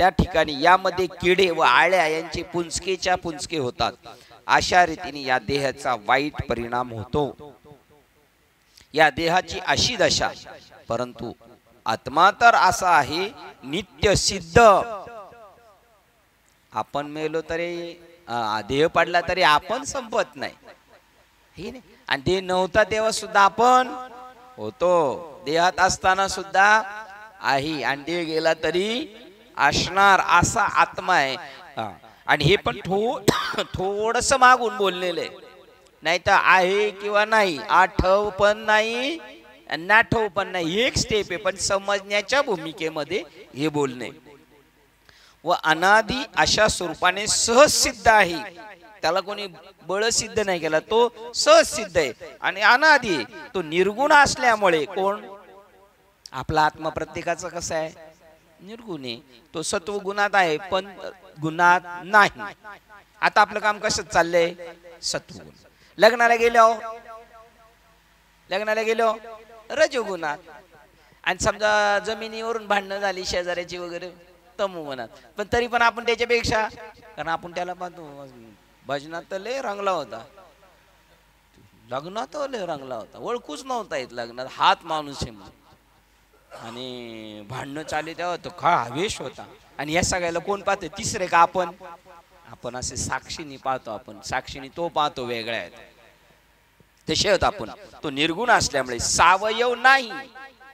Speaker 1: ठिकाणी यामध्ये किडे व आळ्या यांचे पुंजकेच्या पुंजके होतात. अशा रीतीने या देहाचा वाईट परिणाम होतो. या देहाची अशी दशा. परंतु आत्मा तर असा आहे नित्य सिद्ध. आपण मेलो तरी देह पडला तरी आपण संपत नाही, हे नाही. आणि देह नव्हता तेव्हा सुद्धा आपण होतो, देहात असताना सुद्धा आहे, आणि देह गेला तरी असणार, असा आत्मा आहे. आणि हे पण थोडस मागून बोललेलं आहे, नाही तर आहे किंवा नाही, आठव पण नाही नाठव पण नाही, एक स्टेप आहे. पण समजण्याच्या भूमिकेमध्ये हे बोलणे. व अनादि अशा स्वरूपाने सहज सिद्ध आहे. त्याला कोणी बळ सिद्ध नाही केला, तो सहज सिद्ध आहे. आणि अनादि तो निर्गुण असल्यामुळे, कोण आपला आत्मा प्रत्येकाचा कसा आहे, निर्गुण आहे. तो सत्व गुणात आहे पण गुणात नाही. आता आपलं काम कसं चाललंय, सत्वगुण. लग्नाला गेलो रजोगुणात. आणि समजा जमिनीवरून भांडणं झाली शेजाऱ्याची वगैरे, तमोगुणात. पण तरी पण आपण त्याच्यापेक्षा, कारण आपण त्याला पाहतो भजनात तर लय रंगला होता, लग्नात लय रंगला होता, ओळखूच नव्हता येत लग्नात, हात माणूस आहे म्हणून. आणि भांडणं चालू तेव्हा तो का आवेश होता. आणि या सगळ्याला कोण पाहते, तिसरे का आपण असे साक्षीने पाहतो. आपण साक्षीने तो पाहतो, वेगळ्या आहेत तसे होत आपण. तो निर्गुण असल्यामुळे सावयव नाही.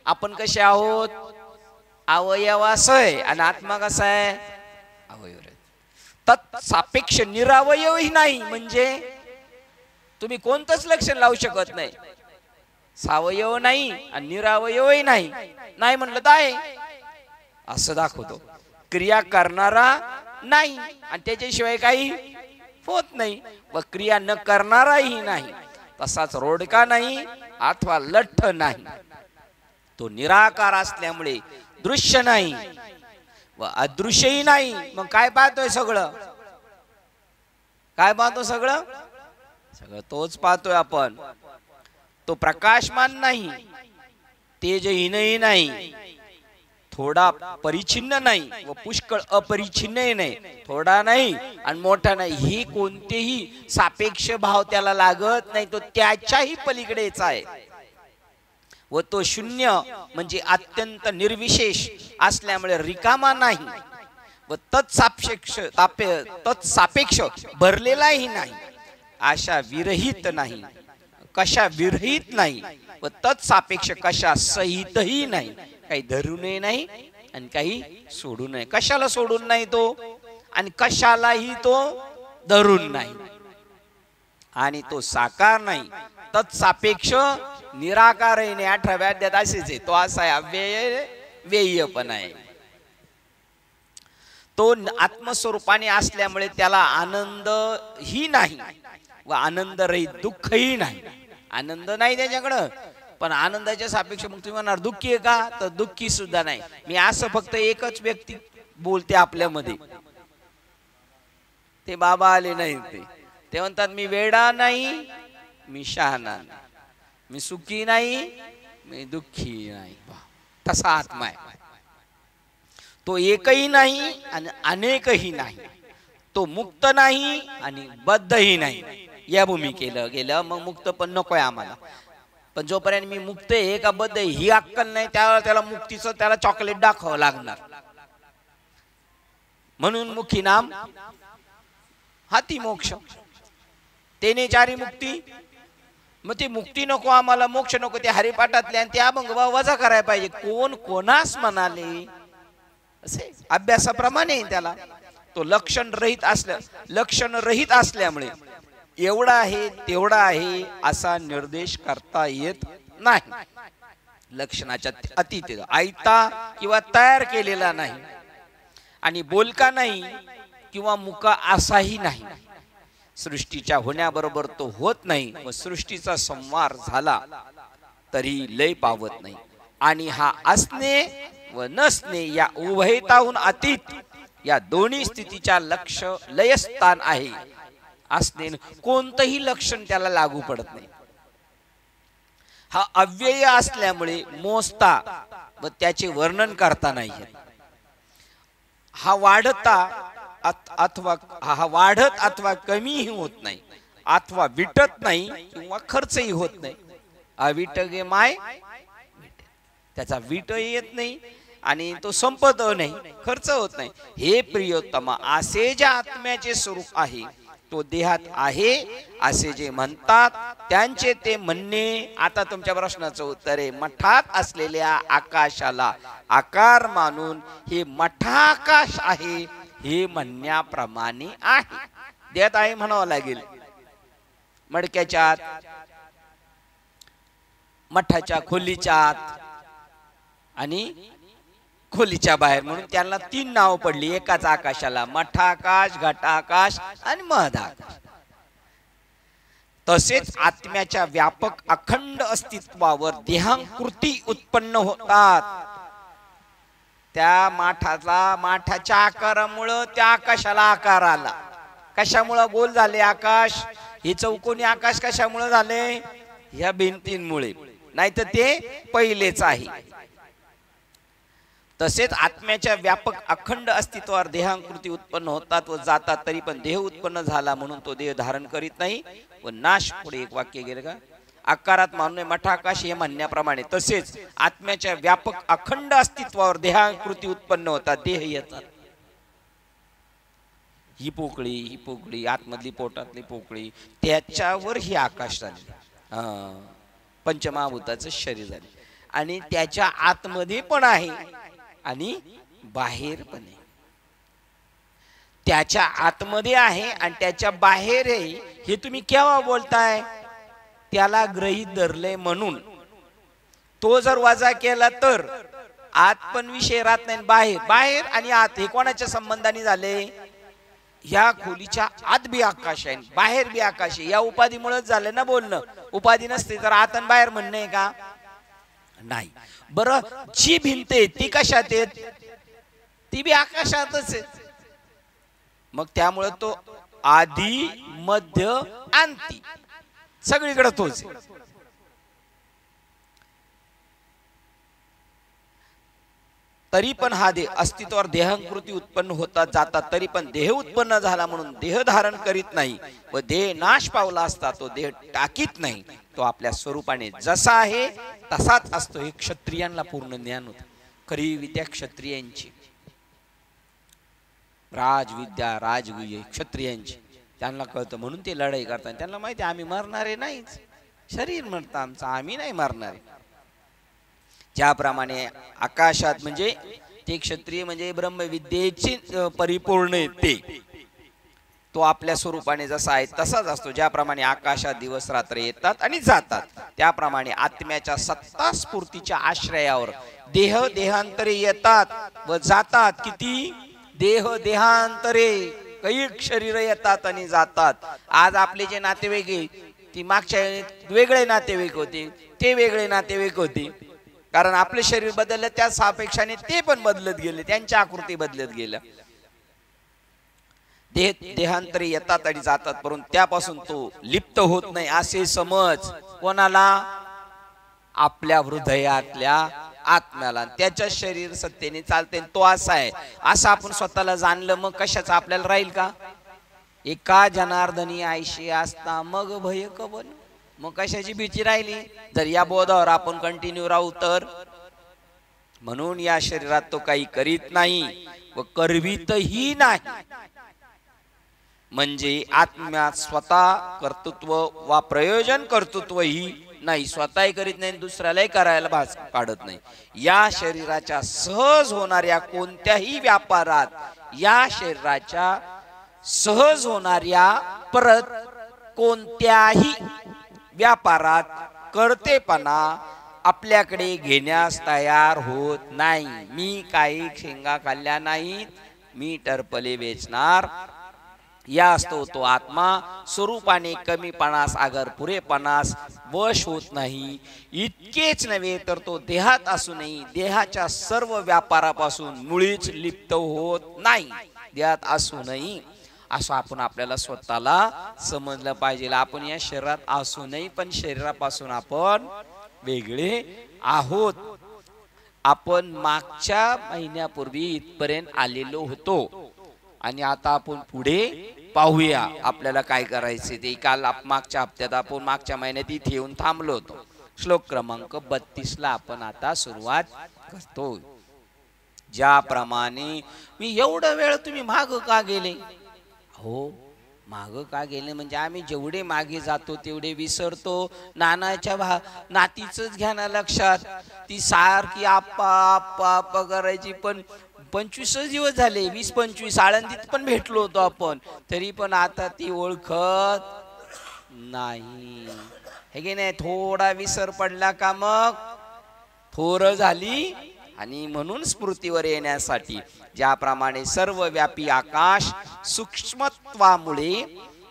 Speaker 1: आपण कसे आहोत, अवयवासय. आणि आत्मा कसा आहे, अवयव. तत्सापेक्ष निरावयवही नाही. म्हणजे तुम्ही कोणतंच लक्षण लावू शकत नाही. सावयव नाही आणि निरावयवही नाही. नाही म्हणलं तर आहे असं दाखवतो. क्रिया करणारा नाही आणि त्याच्याशिवाय काही होत नाही, व क्रिया न करणाराही नाही. तसाच रोडका नाही अथवा लठ्ठ नाही. तो निराकार असल्यामुळे दृश्य नाही व अदृश्यही नाही. मग काय पाहतोय, सगळं काय पाहतो, सगळं तोच पाहतोय आपण. तो प्रकाशमान नाही, तेजहीनही नाही, थोडा परिच्छिन्न नाही व पुष्कळ अपरिच्छिन्नही नाही. थोडा नाही आणि मोठा नाही, ही कोणतेही सापेक्ष भाव त्याला लागत नाही. तो त्याच्याही पलीकडेच आहे. व तो शून्य म्हणजे अत्यंत निर्विशेष असल्यामुळे रिकामा नाही व तत्सापेक्ष भरलेलाही नाही. अशा विरहित नाही, कशा विरहित नाही व तत्सापेक्ष कशा सहितही नाही. काही धरूनही नाही आणि काही सोडून नाही. कशाला सोडून नाही तो, आणि कशालाही तो धरून नाही. आणि तो साकार नाही, तत्सापेक्ष निराकारही नाही. 18व्या अध्यायात असेच आहे. तो असा आहे, अव्यय व्यय पण आहे. तो आत्मस्वरूपाने असल्यामुळे त्याला आनंद ही नाही व आनंद रहित दुःखही नाही. आनंद नाही त्याच्याकडं, पण आनंदाच्या सापेक्ष मग तुम्ही म्हणणार दुःखी आहे का, तर दुःखी सुद्धा नाही. मी असं फक्त एकच व्यक्ती बोलते आपल्यामध्ये, ते बाबा आले नाही. ते म्हणतात मी वेडा नाही, मी शहाणा नाही, मी सुखी नाही, मी दुःखी नाही. तसा आत्मा आहे. तो एकही नाही आणि अनेकही नाही. तो मुक्त नाही आणि बद्धही नाही. या भूमिकेला गेलं मग मुक्त पण नकोय आम्हाला. पण जोपर्यंत मी मुक्त आहे का बद्ध ही अक्कल नाही, त्याला मुक्तीचं त्याला चॉकलेट दाखवावं लागणार. म्हणून मुखी नाम हाती मोक्ष, तेने चारी मुक्ती. मग ती मुक्ती नको आम्हाला, मोक्ष नको, ते हरिपाठातले आणि ते अभंग वजा करायला पाहिजे. कोण कोणास म्हणाले असे अभ्यासाप्रमाणे त्याला तो लक्षण रहित असल्यामुळे एवढा आहे तेवढा आहे असा निर्देश करता येत नाही. लक्षणाच्या अतीत आयता किंवा तयार केलेला नाही आणि बोलका नाही किंवा मुका असाही नाही. सृष्टीच्या होण्याबरोबर तो होत नाही व सृष्टीचा संवार झाला तरी लय पावत नाही. आणि हा असणे व नसणे या उभयताहून अतीत या दोन्ही स्थितीच्या लक्ष लयस्थान आहे. असणे कोणतंही लक्षण त्याला लागू पडत नाही. हा अव्यय असल्यामुळे मोजता व त्याचे वर्णन करता नाही. हा वाढता अथवा हा वाढत अथवा कमीही होत नाही, अथवा विटत नाही किंवा खर्चही होत नाही. अविटगे माय, त्याचा विट येत नाही आणि तो संपत नाही, खर्च होत नाही. हे प्रियोत्तमा, असे ज्या आत्म्याचे स्वरूप आहे तो देहात आहे असे जे म्हणतात त्यांचे ते म्हणणे. आता तुमच्या प्रश्नाचं उत्तर आहे, मठात असलेल्या आकाशाला आकार मानून हे मठाकाश आहे हे म्हणण्याप्रमाणे आहे. देहात आहे म्हणावं लागेल. मडक्याच्या आत, मठाच्या खोलीच्या आत आणि खोलीच्या बाहेर म्हणून त्यांना 3 नाव पडली एकाच आकाशाला, मठाकाश, घटाकाश आणि महदाकाश. तसेच आत्म्याच्या व्यापक अखंड अस्तित्वावर देहांकृती उत्पन्न होतात. त्या माठाच्या आकारामुळे त्या आकाशाला आकार आला. कशामुळे गोल झाले आकाश? हे चौकोनी आकाश कशामुळे झाले? ह्या भिंतींमुळे, नाही तर ते पहिलेच आहे. तसेच आत्म्याच्या व्यापक अखंड अस्तित्वावर देहांकृती उत्पन्न होतात व जातात, तरी पण देह उत्पन्न झाला म्हणून तो देह धारण करीत नाही व नाश. पुढे एक वाक्य गेलं का? आकारात मानून मठाकाश हे म्हणण्याप्रमाणे तसेच आत्म्याच्या व्यापक अखंड अस्तित्वावर देहांकृती उत्पन्न होतात, देह येतात. ही पोकळी आतमधली पोटातली पोकळी, त्याच्यावर ही आकाश झाले, पंचमहाभूताचं शरीर झाले. आणि त्याच्या आतमध्ये पण आहे आणि बाहेर पण आहे. त्याच्या आतमध्ये आहे आणि त्याच्या बाहेर आहे. हे तुम्ही केव्हा बोलताय? त्याला गृहीत धरले म्हणून. तो जर वजा केला तर आत पण विषय राहत नाही, बाहेर आणि आत हे कोणाच्या संबंधाने झाले? या खोलीच्या आत बी आकाश आहे, बाहेर बी आकाश आहे. या उपाधीमुळेच झालं ना बोलणं. उपाधी नसते तर आत आणि बाहेर म्हणणं आहे का? नाही. बरं, जी भिंत आहे ती कशात आहे? ती बी आकाशातच आहे. मग त्यामुळे तो आधी मध्य अंती सगळीकडे तोच. तरी पण हा देह अस्तित्वावर देहांकृती उत्पन्न होतात जातात, तरी पण देह उत्पन्न झाला म्हणून देह धारण करीत नाही व देह नाश पावला असता तो देह टाकीत नाही. तो आपल्या स्वरूपाने जसा आहे तसाच असतो. हे क्षत्रियांना पूर्ण ज्ञान होतं. खरी विद्या क्षत्रियांची, राजविद्या राजविद्या क्षत्रियांची, त्यांना कळतं म्हणून ते लढाई करतात. त्यांना माहिती आम्ही मरणारे नाहीच, शरीर मरतं आमचं, आम्ही नाही मरणारे. ज्याप्रमाणे आकाशात म्हणजे ते क्षत्रिय म्हणजे ब्रह्मविद्येची परिपूर्ण ते, तो आपल्या स्वरूपाने जसा आहे तसाच असतो. ज्याप्रमाणे आकाशात दिवस रात्र येतात आणि जातात, त्याप्रमाणे आत्म्याच्या सत्ता स्फूर्तीच्या आश्रयावर देह देहांतरे येतात व जातात. किती देह देहांतरे, कैक शरीर येतात आणि जातात. आज आपले जे नातेवाईक ती मागच्या वेगळे नातेवाईक होते, ते वेगळे नातेवाईक होते. कारण आपले शरीर बदललं त्या सापेक्षाने ते पण बदलत गेले, त्यांच्या आकृती बदलत गेल्या. देहांतरी येतात आणि जातात, परंतु त्यापासून तो लिप्त होत नाही असे समज कोणाला? आपल्या हृदयातल्या आत्म्याला. त्याच्या शरीर सत्तेने चालते, तो असा आहे असं आपण स्वतःला जाणलं, मग कशाचं आपल्याला राहील का? एका जनार्दनी आयशी असता मग भय कवन. मग कशाची भीती राहिली जर या बोधावर आपण कंटिन्यू राहू तर? म्हणून या शरीरात तो काही करीत नाही व करवीतही नाही. म्हणजे आत्म्यात स्वतः कर्तृत्व वा प्रयोजन कर्तृत्व ही नाही, स्वतःही करीत नाही, दुसऱ्यालाही करायला भास काढत नाही. या शरीराच्या सहज होणाऱ्या कोणत्याही व्यापारात, या शरीराच्या सहज होणाऱ्या परत कोणत्याही व्यापारात कर्तेपणा आपल्याकडे घेण्यास तयार होत नाही. मी काही शेंगा खाल्ल्या नाहीत, मी टरपले वेचणार या असतो तो आत्मा स्वरूपाने कमीपणास आगर पुरेपणास वश होत नाही. इतकेच नव्हे तर तो देहात असूनही देहाच्या सर्व व्यापारापासून मुळीच लिप्त होत नाही. देहात असूनही असं आपण आपल्याला स्वतःला समजलं पाहिजे. आपण या शरीरात असूनही पण शरीरापासून आपण वेगळे आहोत. आपण मागच्या महिन्यापूर्वी इथपर्यंत आलेलो होतो आणि आता आपण पुढे पाहूया आपल्याला काय करायचे ते. काल मागच्या हप्त्यात आपण मागच्या महिन्यात इथे येऊन थांबलो होतो. श्लोक क्रमांक 32 ला आपण आता सुरुवात करतो. ज्याप्रमाणे मी एवढा वेळ तुम्ही माग का गेले. हो, माग का गेले म्हणजे आम्ही जेवढे मागे जातो तेवढे विसरतो. नानाच्या नातीच घ्या ना लक्षात. ती सारखी आप्पा आप्पा आप्पा करायची, पण 25 दिवस झाले, 20-25 आळंदीत पण भेटलो होतो आपण, तरी पण आता ती ओळखत नाही. हे की नाही, थोडा विसर पडला का मग थोर झाली. आणि म्हणून स्मृतीवर येण्यासाठी ज्याप्रमाणे सर्व व्यापी आकाश सूक्ष्मत्वामुळे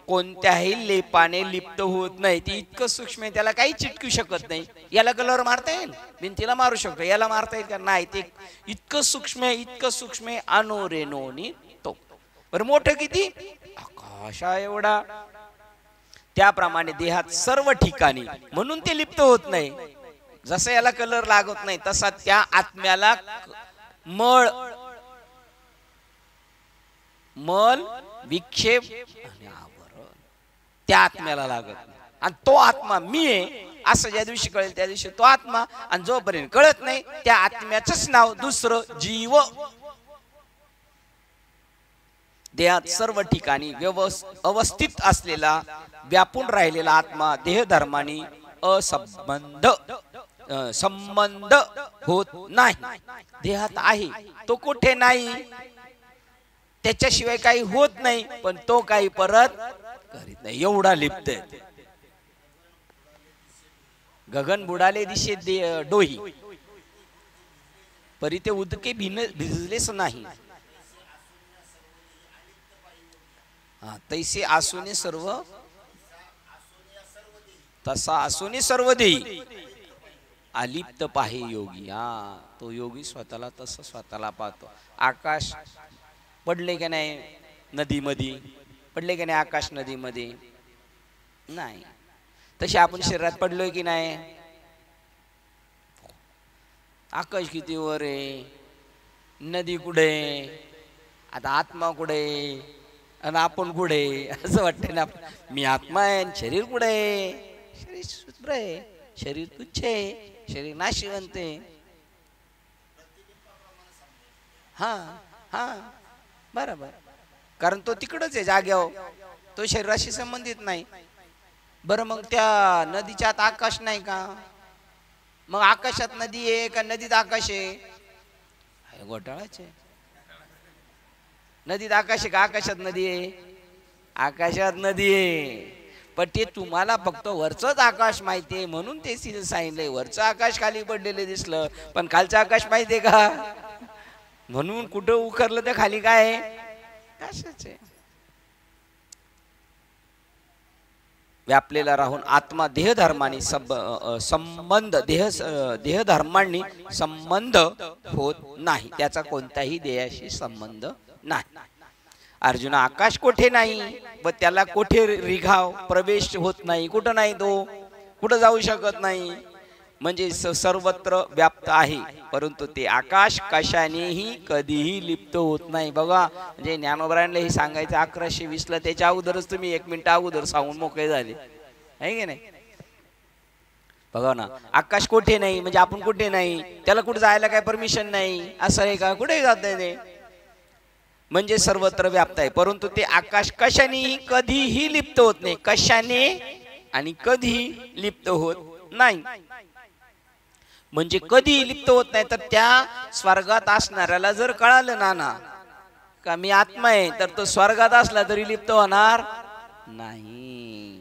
Speaker 1: कोणत्याही लेपाने लिप्त होत नाही. ती इतकं सूक्ष्म आहे त्याला काही चिटकू शकत नाही. याला कलर मारता येईल, भिंतीला मारू शकतो, याला मारता येईल का नाही. ते इतकं सूक्ष्म आहे, इतकं सूक्ष्म आहे. अनोरेनोनी तो बरं मोठं किती आकाशा एवढा. त्याप्रमाणे देहात सर्व ठिकाणी म्हणून ते लिप्त होत नाही. जसं याला कलर लागत नाही तसा त्या आत्म्याला मळ मल विक्षेप आणि आवरण त्या आत्म्याला लागत नाही. आणि तो आत्मा मी आहे असं ज्या दिवशी कळेल त्या दिवशी तो आत्मा, आणि जोपर्यंत कळत नाही त्या आत्म्याचंच नाव दुसरं जीव. देहात सर्व ठिकाणी अवस्थित असलेला व्यापून राहिलेला आत्मा देहधर्मानी संबंध होत नाही. देहात आहे तो कुठे नाही, त्याच्याशिवाय काही होत नाही, पण तो काही परत करीत नाही. एवढा लिप्त आहे. गगन बुडाले दिशे डोही परी ते उदके भिजलेच नाही. तैसे आसुने सर्व तसा आसुने सर्व देई अलिप्त पाहे योगी. तो योगी स्वतःला तसं स्वतःला पाहतो. आकाश पडले की नाही नदीमध्ये, पडले की नाही आकाश नदीमध्ये नाही, तसे आपण शरीरात पडलोय की नाही. आकाश किती वर आहे, नदी कुठे, आता आत्मा कुठे आणि आपण कुठे असं वाटतं ना. मी आत्मा आहे, शरीर कुठे, शरीर सूत्र आहे, शरीर तुच्छ आहे, शरीर नाशिवंत आहे. हा हा बरोबर, कारण तो तिकडच आहे जाग्यावर, तो शरीराशी संबंधित नाही. बरं मग त्या नदीच्या आत आकाश नाही का, मग आकाशात नदी आहे का नदीत आकाश आहे. घोटाळाच आहे. नदीत आकाश आहे का आकाशात नदी आहे. आकाशात नदी आहे, पण ते तुम्हाला फक्त वरचंच आकाश माहिती आहे म्हणून ते सांगितलंय. वरचं आकाश खाली पडलेले दिसलं, पण खालचं आकाश माहिती आहे का, म्हणून कुठं उखरलं तर खाली काय आहे असंच आहे. व्यापलेला राहून आत्मा देहधर्मानी संबंध देहधर्मांनी संबंध होत नाही. त्याचा कोणताही देहाशी संबंध नाही. अर्जुना, आकाश कोठे नाही व त्याला कोठे रिघाव प्रवेश होत नाही. कुठं नाही, तो कुठं जाऊ शकत नाही. म्हणजे सर्वत्र व्याप्त आहे, परंतु ते आकाश कशानेही कधीही लिप्त होत नाही. बघा, म्हणजे ज्ञानोबरायांना हे सांगायचं 1120 ला, त्याच्या अगोदरच तुम्ही 1 मिनिट अगोदर सांगून मोकळे झाले आहे की नाही. बघा ना, आकाश कोठे नाही म्हणजे आपण कुठे नाही, त्याला कुठे जायला काय परमिशन नाही असं आहे का, कुठे जात नाही ते, म्हणजे सर्वत्र व्याप्त आहे. परंतु ते आकाश कशानेही कधीही लिप्त होत नाही. कशाने आणि कधीही लिप्त होत नाही म्हणजे कधी लिप्त होत नाही. तर त्या स्वर्गात असणाऱ्याला जर कळालं ना का मी आत्मा आहे, तर तो स्वर्गात असला तरी लिप्त होणार नाही.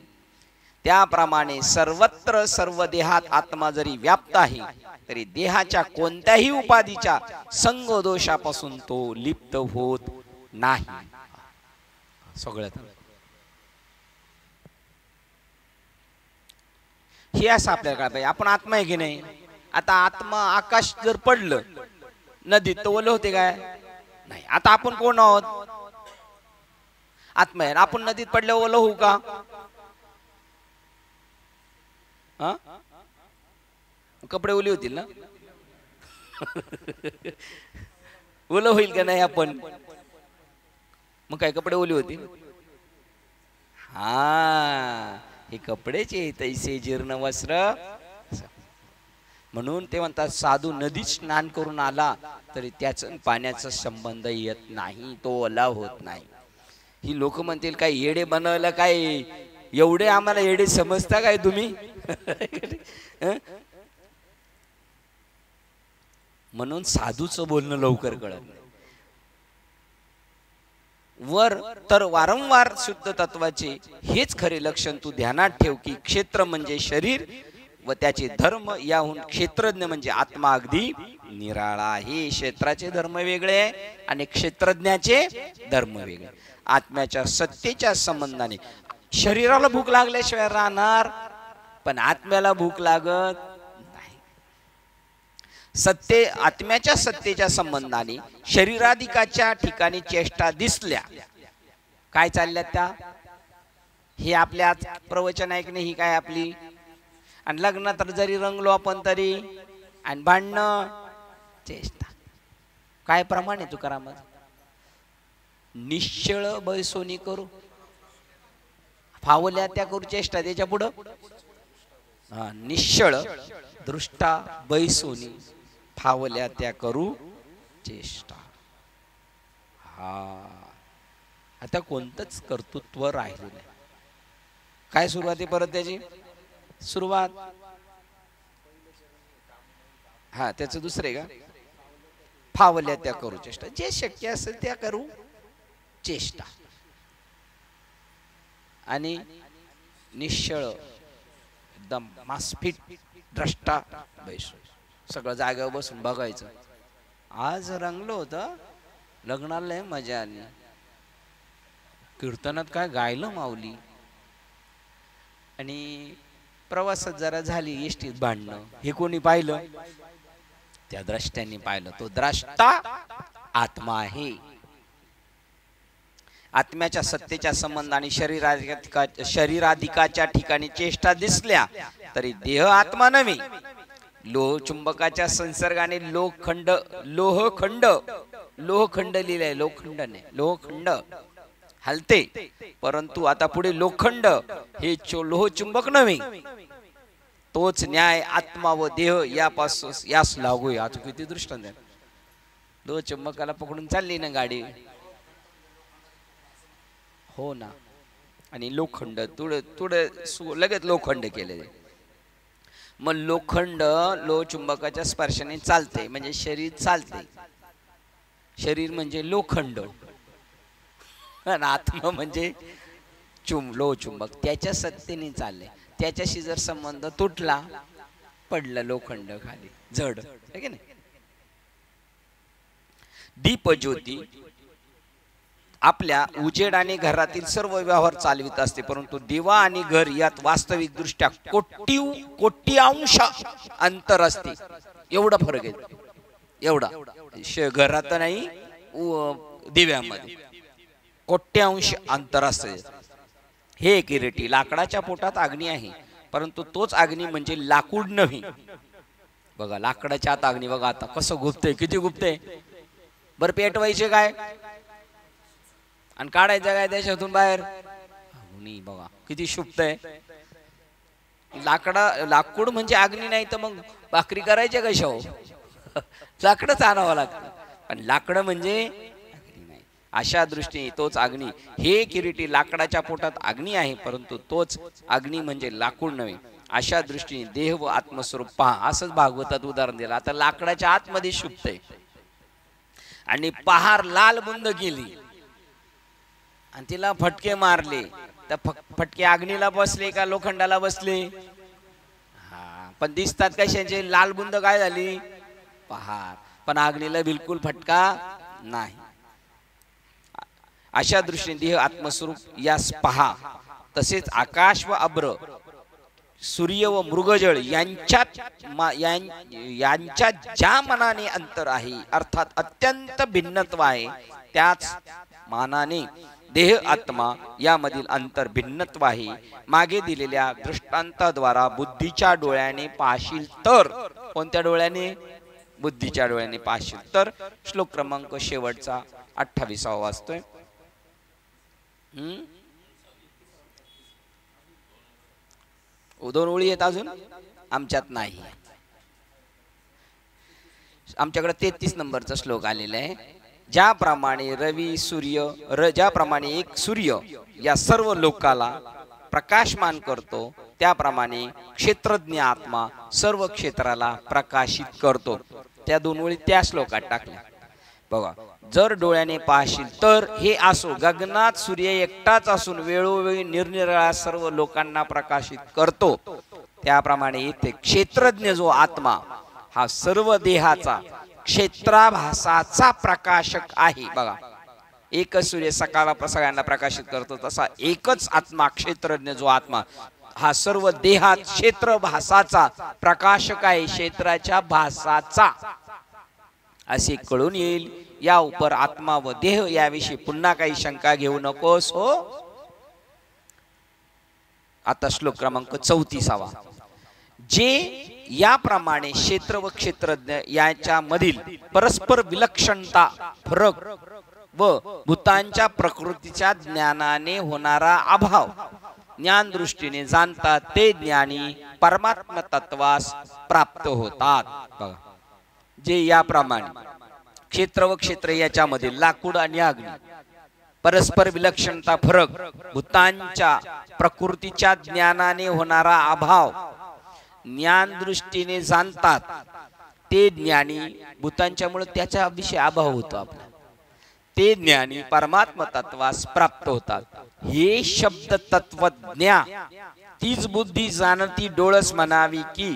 Speaker 1: त्याप्रमाणे सर्वत्र सर्व देहात आत्मा जरी व्याप्त आहे तरी देहाच्या कोणत्याही उपाधीच्या संग दोषापासून तो लिप्त होत नाही. सगळ्यात हे असं आपल्याला काय पाहिजे, आपण आत्मा आहे की नाही. आता आत्मा आकाश जर पडलं नदीत तर ओलं होते काय नाही. आता आपण कोण आहोत, आत्मा आहे. आपण नदीत पडल्यावर ओलं होऊ का, कपडे ओले होतील ना ओलं होईल का नाही आपण, मग काय कपडे ओले होतील. हा, हे कपडेचे तैसे जीर्ण वस्त्र. म्हणून ते म्हणतात साधू नदीत स्नान करून आला तरी त्याचं पाण्याचा संबंध येत नाही, तो ओला होत नाही. ही लोक म्हणतील काय येडे बनवलं काय, एवढे आम्हाला येडे समजता काय तुम्ही म्हणून साधूचं बोलणं लवकर कळत नाही. वर तर वारंवार शुद्ध तत्वाचे हेच खरे लक्षण तू ध्यानात ठेव की क्षेत्र म्हणजे शरीर व त्याचे धर्म याहून क्षेत्रज्ञ म्हणजे आत्मा अगदी निराळा आहे. क्षेत्राचे धर्म वेगळे आणि क्षेत्रज्ञाचे धर्म वेगळे. आत्म्याच्या सत्तेच्या संबंधाने शरीराला भूक लागल्याशिवाय राहणार, पण आत्म्याला भूक लागत नाही. आत्म्याच्या सत्तेच्या संबंधाने शरीराधिकाच्या ठिकाणी चेष्टा दिसल्या. काय चालल्या त्या, हे आपल्या प्रवचन ऐकणे ही काय आपली. आणि लग्नात जरी रंगलो आपण तरी, आणि भांडणं चेष्टा. काय प्रमाण आहे तुकारामात, निश्चळ बैसोनी करू, फावल्या त्या करू चेष्टा. त्याच्या पुढं निश्चळ दृष्टा बैसोनी फावल्या त्या करू चेष्टा. हा, आता कोणतंच कर्तृत्व राहिलं नाही. काय सुरुवात आहे परत त्याची, सुरुवात हा त्याचं दुसरे का, फावल्या त्या करू चेष्टा. जे शक्य असेल त्या करू चेष्टा. आणि निश्चळ एकदम मास्फिट द्रष्टा बैसो, सगळं जागेवर बसून बघायचं. आज रंगलो होतं, लग्नाला लय मजा आली, कीर्तनात काय गायलं माऊली, आणि प्रवासात जरा झाली एसटीत भांडणं. हे कोणी पाहिलं, त्या द्रष्ट्याने पाहिलं. तो द्रष्टा आत्मा आहे. आत्म्याच्या सत्तेच्या संबंधाने शरीराधिकाच्या ठिकाणी चेष्टा दिसल्या तरी देह आत्मा नव्हे. लोह चुंबकाच्या संसर्गाने लोहखंड लिहिलंय, लोखंड नाही, लोहखंड हलते. परंतु आता पुढे लोखंड हे लोह चुंबक नव्हे. तोच न्याय आत्मा व देह यापासून यास लागू आहे. आता किती दृष्टांत, लोह चुंबकाला पकडून चालली ना गाडी, हो ना, आणि लोखंड लगेच लोखंड केले. मग लोखंड लोह चुंबकाच्या स्पर्शाने चालते, म्हणजे शरीर चालते. शरीर म्हणजे लोखंड, आत्मा म्हणजे लोह चुंबक, त्याच्या सत्तेने चालले. त्याच्याशी जर संबंध तुटला, पडलं लोखंड खाली, जड आहे की नाही. दीप ज्योती आपल्या उजेडाने घरातील सर्व व्यवहार चालवित असते, परंतु दिवा आणि घर यात वास्तविक दृष्ट्या कोटी अंश अंतर असते. एवढा फरक आहे, एवढा घरात नाही, दिव्यामध्ये कोट्यांश अंतर असते. हे किरीटी, लाकडाच्या पोटात अग्नी आहे, परंतु तोच अग्नी म्हणजे लाकूड नव्हे. बघा लाकडाच्या आत अग्नी, बघा आता कसं गुप्तय, किती गुप्तय. बरं पेटवायचे काय आणि काढायचं काय त्याच्यातून बाहेर, बघा किती शुप्त आहे. लाकूड म्हणजे अग्नी नाही तर मग भाकरी करायच्या कशा हो, लाकडच आणावं लागतं. पण लाकडं म्हणजे अग्नी नाही. अशा दृष्टीने तोच अग्नी, हे किरीटी लाकडाच्या पोटात अग्नी आहे, परंतु तोच अग्नी म्हणजे लाकूड नव्हे. अशा दृष्टीने देह व आत्मस्वरूप पहा. असंच भागवतात उदाहरण दिलं. आता लाकडाच्या आतमध्ये शुप्त आहे आणि पहार लाल बुंद केली आणि तिला फटके मारले, तर फटके अग्नीला बसले का लोखंडाला बसले. हा, पण दिसतात कशाचे, लाल बुंद काय झाली, पहार, पण अग्नीला बिलकुल फटका नाही. अशा दृष्टीने देह आत्मस्वरूप यास पहा. तसेच आकाश व अब्र, सूर्य व मृगजळ यांच्यात ज्या मनाने अंतर आहे, अर्थात अत्यंत भिन्नत्व आहे, त्याच मानाने देह आत्मा यामधील अंतर भिन्नत्व आहे. मागे दिलेल्या दृष्टांताद्वारा बुद्धीच्या डोळ्याने पाहशील तर, कोणत्या डोळ्याने? बुद्धीच्या डोळ्याने पाहशील तर. श्लोक क्रमांक शेवटचा 28वा वाचतोय. दोन ओळी आहेत अजून, आमच्यात नाही. आमच्याकडे 33 नंबरचा श्लोक आलेला आहे. ज्याप्रमाणे रवी सूर्य ज्याप्रमाणे एक सूर्य या सर्व लोकाला प्रकाशमान करतो, त्याप्रमाणे क्षेत्रज्ञ आत्मा सर्व क्षेत्राला प्रकाशित करतो. त्या दोन ओळी त्या श्लोकात टाकल्या बघा. जर डोळ्याने पाहशील तर हे असो, गगनात सूर्य एकटाच असून वेळोवेळी निरनिराळ्या सर्व लोकांना प्रकाशित करतो, त्याप्रमाणे येथे क्षेत्रज्ञ जो आत्मा हा सर्व देहाचा क्षेत्राभासाचा प्रकाशक आहे. बघा, एकच सूर्य सकाळला सगळ्यांना प्रकाशित करतो, तसा एकच आत्मा क्षेत्रज्ञ जो आत्मा हा सर्व देहात क्षेत्रभासाचा प्रकाशक आहे, क्षेत्राच्या भासाचा, असे कळून येईल. या उपर आत्मा व देह याविषयी पुन्हा काही शंका घेऊ नकोस हो. आता श्लोक क्रमांक 34वा. जे याप्रमाणे क्षेत्र व क्षेत्रज्ञ याच्यामधील परस्पर विलक्षणता फरक व भूतांच्या प्रकृतीच्या ज्ञानाने होणारा अभाव ज्ञान दृष्टीने जाणतात, ते ज्ञानी परमात्म तत्वास प्राप्त होतात. बघा, जे याप्रमाणे क्षेत्र व क्षेत्र याच्यामध्ये लाकूड आणि अग्नी परस्पर विलक्षणता फरक, भूतांच्या प्रकृतीच्या ज्ञानाने होणारा अभाव ज्ञान दृष्टीने जाणतात, ते ज्ञानी भूतांच्यामुळे त्याच्या विषयी अभाव होतो आपला, ते ज्ञानी परमात्म तत्वास प्राप्त होतात. हे शब्द तत्वज्ञा तीच बुद्धी जाणती डोळस म्हणावी की,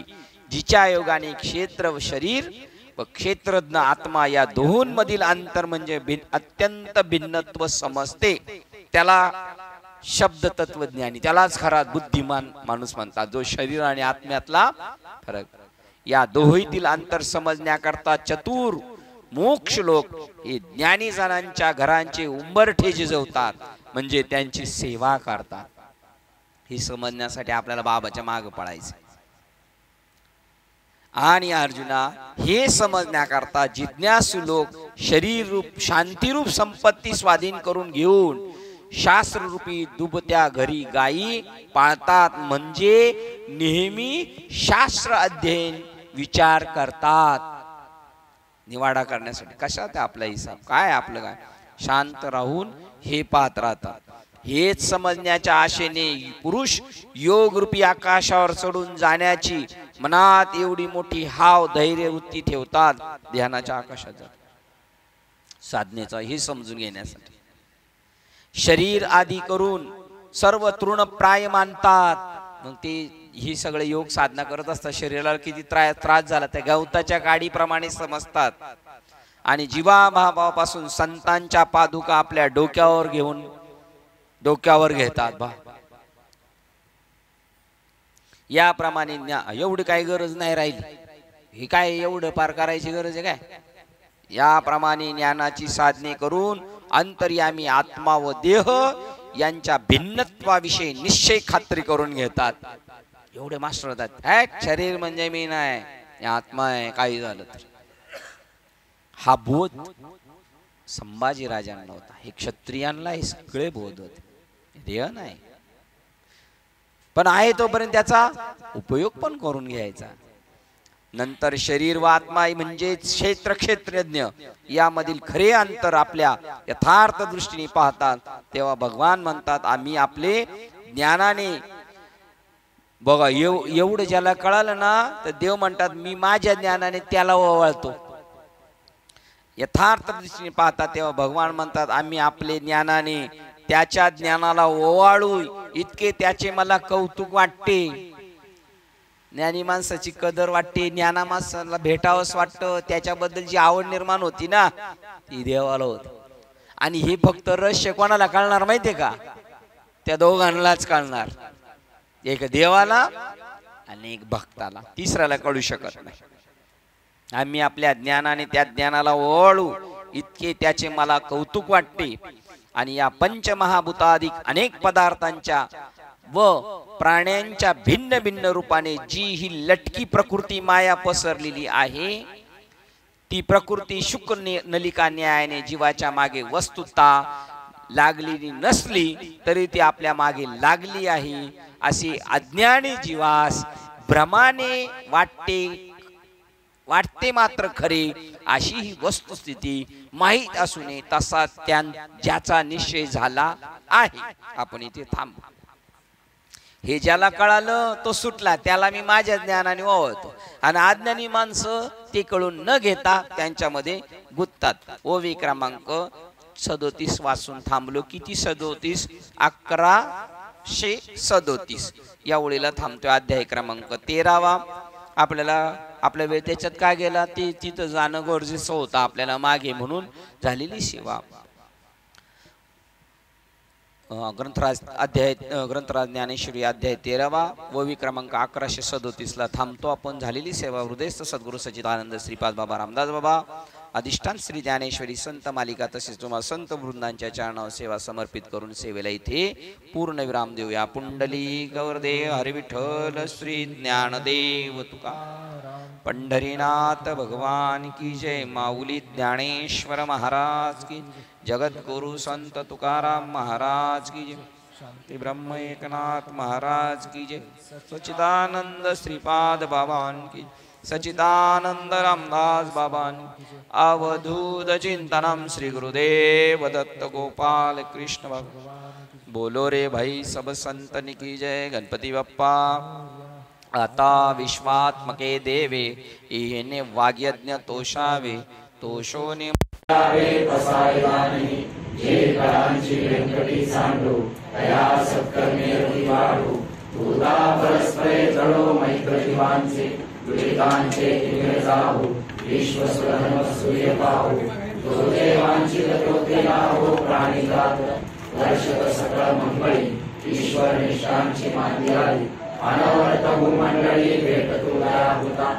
Speaker 1: जिच्या योगाने क्षेत्र व शरीर व क्षेत्रज्ञ आत्मा या दोहोंमधील अंतर म्हणजे अत्यंत भिन्नत्व समजते, त्याला शब्द तत्वज्ञानी, त्यालाच खरा बुद्धिमान माणूस म्हणतात, जो शरीर आणि आत्म्यातला फरक. या दोहोंतील अंतर समजण्याकरता चतुर मोक्ष लोक हे ज्ञानी जणांच्या घरांचे उंबरठे झिजवतात, म्हणजे त्यांची सेवा करतात. हे समजण्यासाठी आपल्याला बाबाच्या मागे पळायचं. आणि अर्जुना, हे समजण्याकरता जिज्ञासू लोक शरीर रूप शांतिरूप संपत्ती स्वाधीन करून घेऊन शास्त्ररूपी दुबत्या घरी गायी पाळतात, म्हणजे नेहमी शास्त्र अध्ययन विचार करतात. निवाडा करण्यासाठी कशात आपला हिसाब काय, आपलं काय, शांत राहून हे पाहत राहतात. हेच समजण्याच्या आशेने पुरुष योग रूपी आकाशावर चढून जाण्याची मनात एवढी मोठी हाव धैर्य वृत्ती ठेवतात. ध्यानाच्या आकाशात साधनेचा हे समजून घेण्यासाठी शरीर आदी करून सर्व तृणप्राय मानतात. मग ते ही सगळे योग साधना करत असतात. शरीराला किती त्रास झाला त्या गवताच्या काडीप्रमाणे समजतात. आणि जीवाभावापासून संतांच्या पादुका आपल्या डोक्यावर घेतात. याप्रमाणे एवढी काही गरज नाही राहिली, हे काय एवढं पार करायची गरज आहे काय. याप्रमाणे ज्ञानाची साधने करून अंतर्यामी आत्मा व देह यांच्या भिन्नत्वाविषयी निश्चय खात्री करून घेतात. एवढे मास्टर होतात, शरीर म्हणजे मी नाही, आत्मा आहे, काही झालं तर. हा बोध संभाजी राजांना होता, हे क्षत्रियांना हे सगळे बोध होते. देह नाही, पण आहे तोपर्यंत त्याचा उपयोग पण करून घ्यायचा. नंतर शरीर व आत्मा म्हणजे क्षेत्रज्ञ यामधील खरे अंतर आपल्या यथार्थ दृष्टीने पाहतात, तेव्हा भगवान म्हणतात, आम्ही आपले ज्ञानाने बघा एवढं ज्याला कळालं ना, तर देव म्हणतात मी माझ्या ज्ञानाने त्याला ओवाळतो. यथार्थ दृष्टीने पाहतात तेव्हा भगवान म्हणतात, आम्ही आपले ज्ञानाने त्याच्या ज्ञानाला ओवाळू इतके त्याचे मला कौतुक वाटते. ज्ञानी माणसाची कदर वाटते, ज्ञाना माणसाला भेटावंच वाटतं, त्याच्याबद्दल जी आवड निर्माण होती ना ती देवाला होती. आणि हे फक्त रहस्य कोणाला कळणार माहितीये का? त्या दोघांनाच कळणार, एक देवाला आणि एक भक्ताला, तिसऱ्याला कळू शकत नाही. आम्ही आपल्या ज्ञानाने त्या ज्ञानाला ओळू इतके त्याचे मला कौतुक वाटते. आणि या पंचमहाभूताधिक अनेक पदार्थांच्या व प्राण्यांच्या भिन्न भिन्न रूपाने जी ही लटकी प्रकृती माया पसरलेली आहे, ती प्रकृती शुक्र नलिका न्यायाने जीवाच्या मागे वस्तुता लागलेली नसली तरी ती आपल्या मागे लागली आहे. अशी अज्ञानी जीवास भ्रमाने वाटते मात्र खरे, अशी ही वस्तुस्थिती माहीत असूनही तसा ज्याचा निश्चय झाला आहे. आपण इथे थांबू. हे ज्याला कळालं तो सुटला, त्याला मी माझ्या ज्ञानाने ओळखतो. आणि अज्ञानी माणसं ते कळून न घेता त्यांच्यामध्ये गुंततात. ओवी क्रमांक 37 वाचून थांबलो. किती 37? 1137 या ओळीला थांबतोय. अध्याय क्रमांक 13. आपल्याला आपला वेळ त्याच्यात काय गेला ते तिथं जाणं गरजेचं होतं आपल्याला मागे, म्हणून झालेली सेवा. ग्रंथराज ज्ञानेश्वरी अध्याय 13 ओवी क्रमांक 1137 ला थांबतो आपण. झालेली सेवा हृदयस्थ सद्गुरु सच्चिदानंद श्रीपाद बाबा रामदास बाबा अधिष्ठान श्री ज्ञानेश्वरी संत मालिका तसेच तुम्हाला संत वृंदांच्या चरणावर सेवा समर्पित करून सेवेला इथे पूर्ण विराम देऊया. पुंडली गौरदेव हरी विठ्ठल श्री ज्ञानदेव तुकाराम पंढरीनाथ भगवान की जय. माऊली ज्ञानेश्वर महाराज की, जगद्गुरु संत तुकाराम महाराज की जय. शांती ब्रह्म एकनाथ महाराज की जय. सच्चिदानंद श्रीपाद बाबान की, सच्चिदानंद रामदास बाबान, अवधूत चिंतनम श्री गुरुदेव दत्त गोपाल कृष्ण भगवान. बोलो रे भाई सब संतन की जय. गणपती बाप्पा. आता विश्वात्मके देवे येणे वाग्यज्ञ तोषावे, तोषोने जे कळांची व्यंकटी सांडू, तया सत्कर्मे वाढू. तुला परस्परे जळो मैत्र जीवांचे, दुरितांचे तिमिर जाऊ. विश्व सुरन सूर्य पाहू, तो देवांची गतोते लाहो. प्राणी जात वर्षत सकळ मंगळी, ईश्वर निष्ठांची मांदी आली. अनवर्त भूमंडळी भेट तुला होता.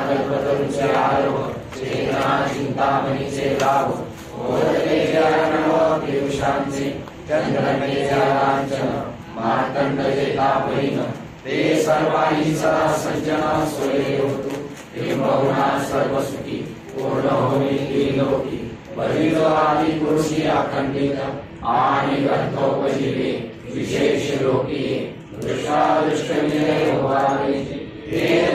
Speaker 1: कल्पतरूचे आरोह, चेतना चिंतामणीचे लाभ. ओरले जरणव पियुषांचे, चंद्रमेच्या लांछन. मार्तंड जे तापहीन, ते सर्वांनी सदा सज्जना सोये होतो. किंबहुना सर्व सुखी पूर्ण होई त्रिलोकी. बलिलो आदि पुरुषी अखंडित, आणि ग्रंथोपजीवे विशेष लोकी. दृष्टादृष्ट विजय होवावे, ते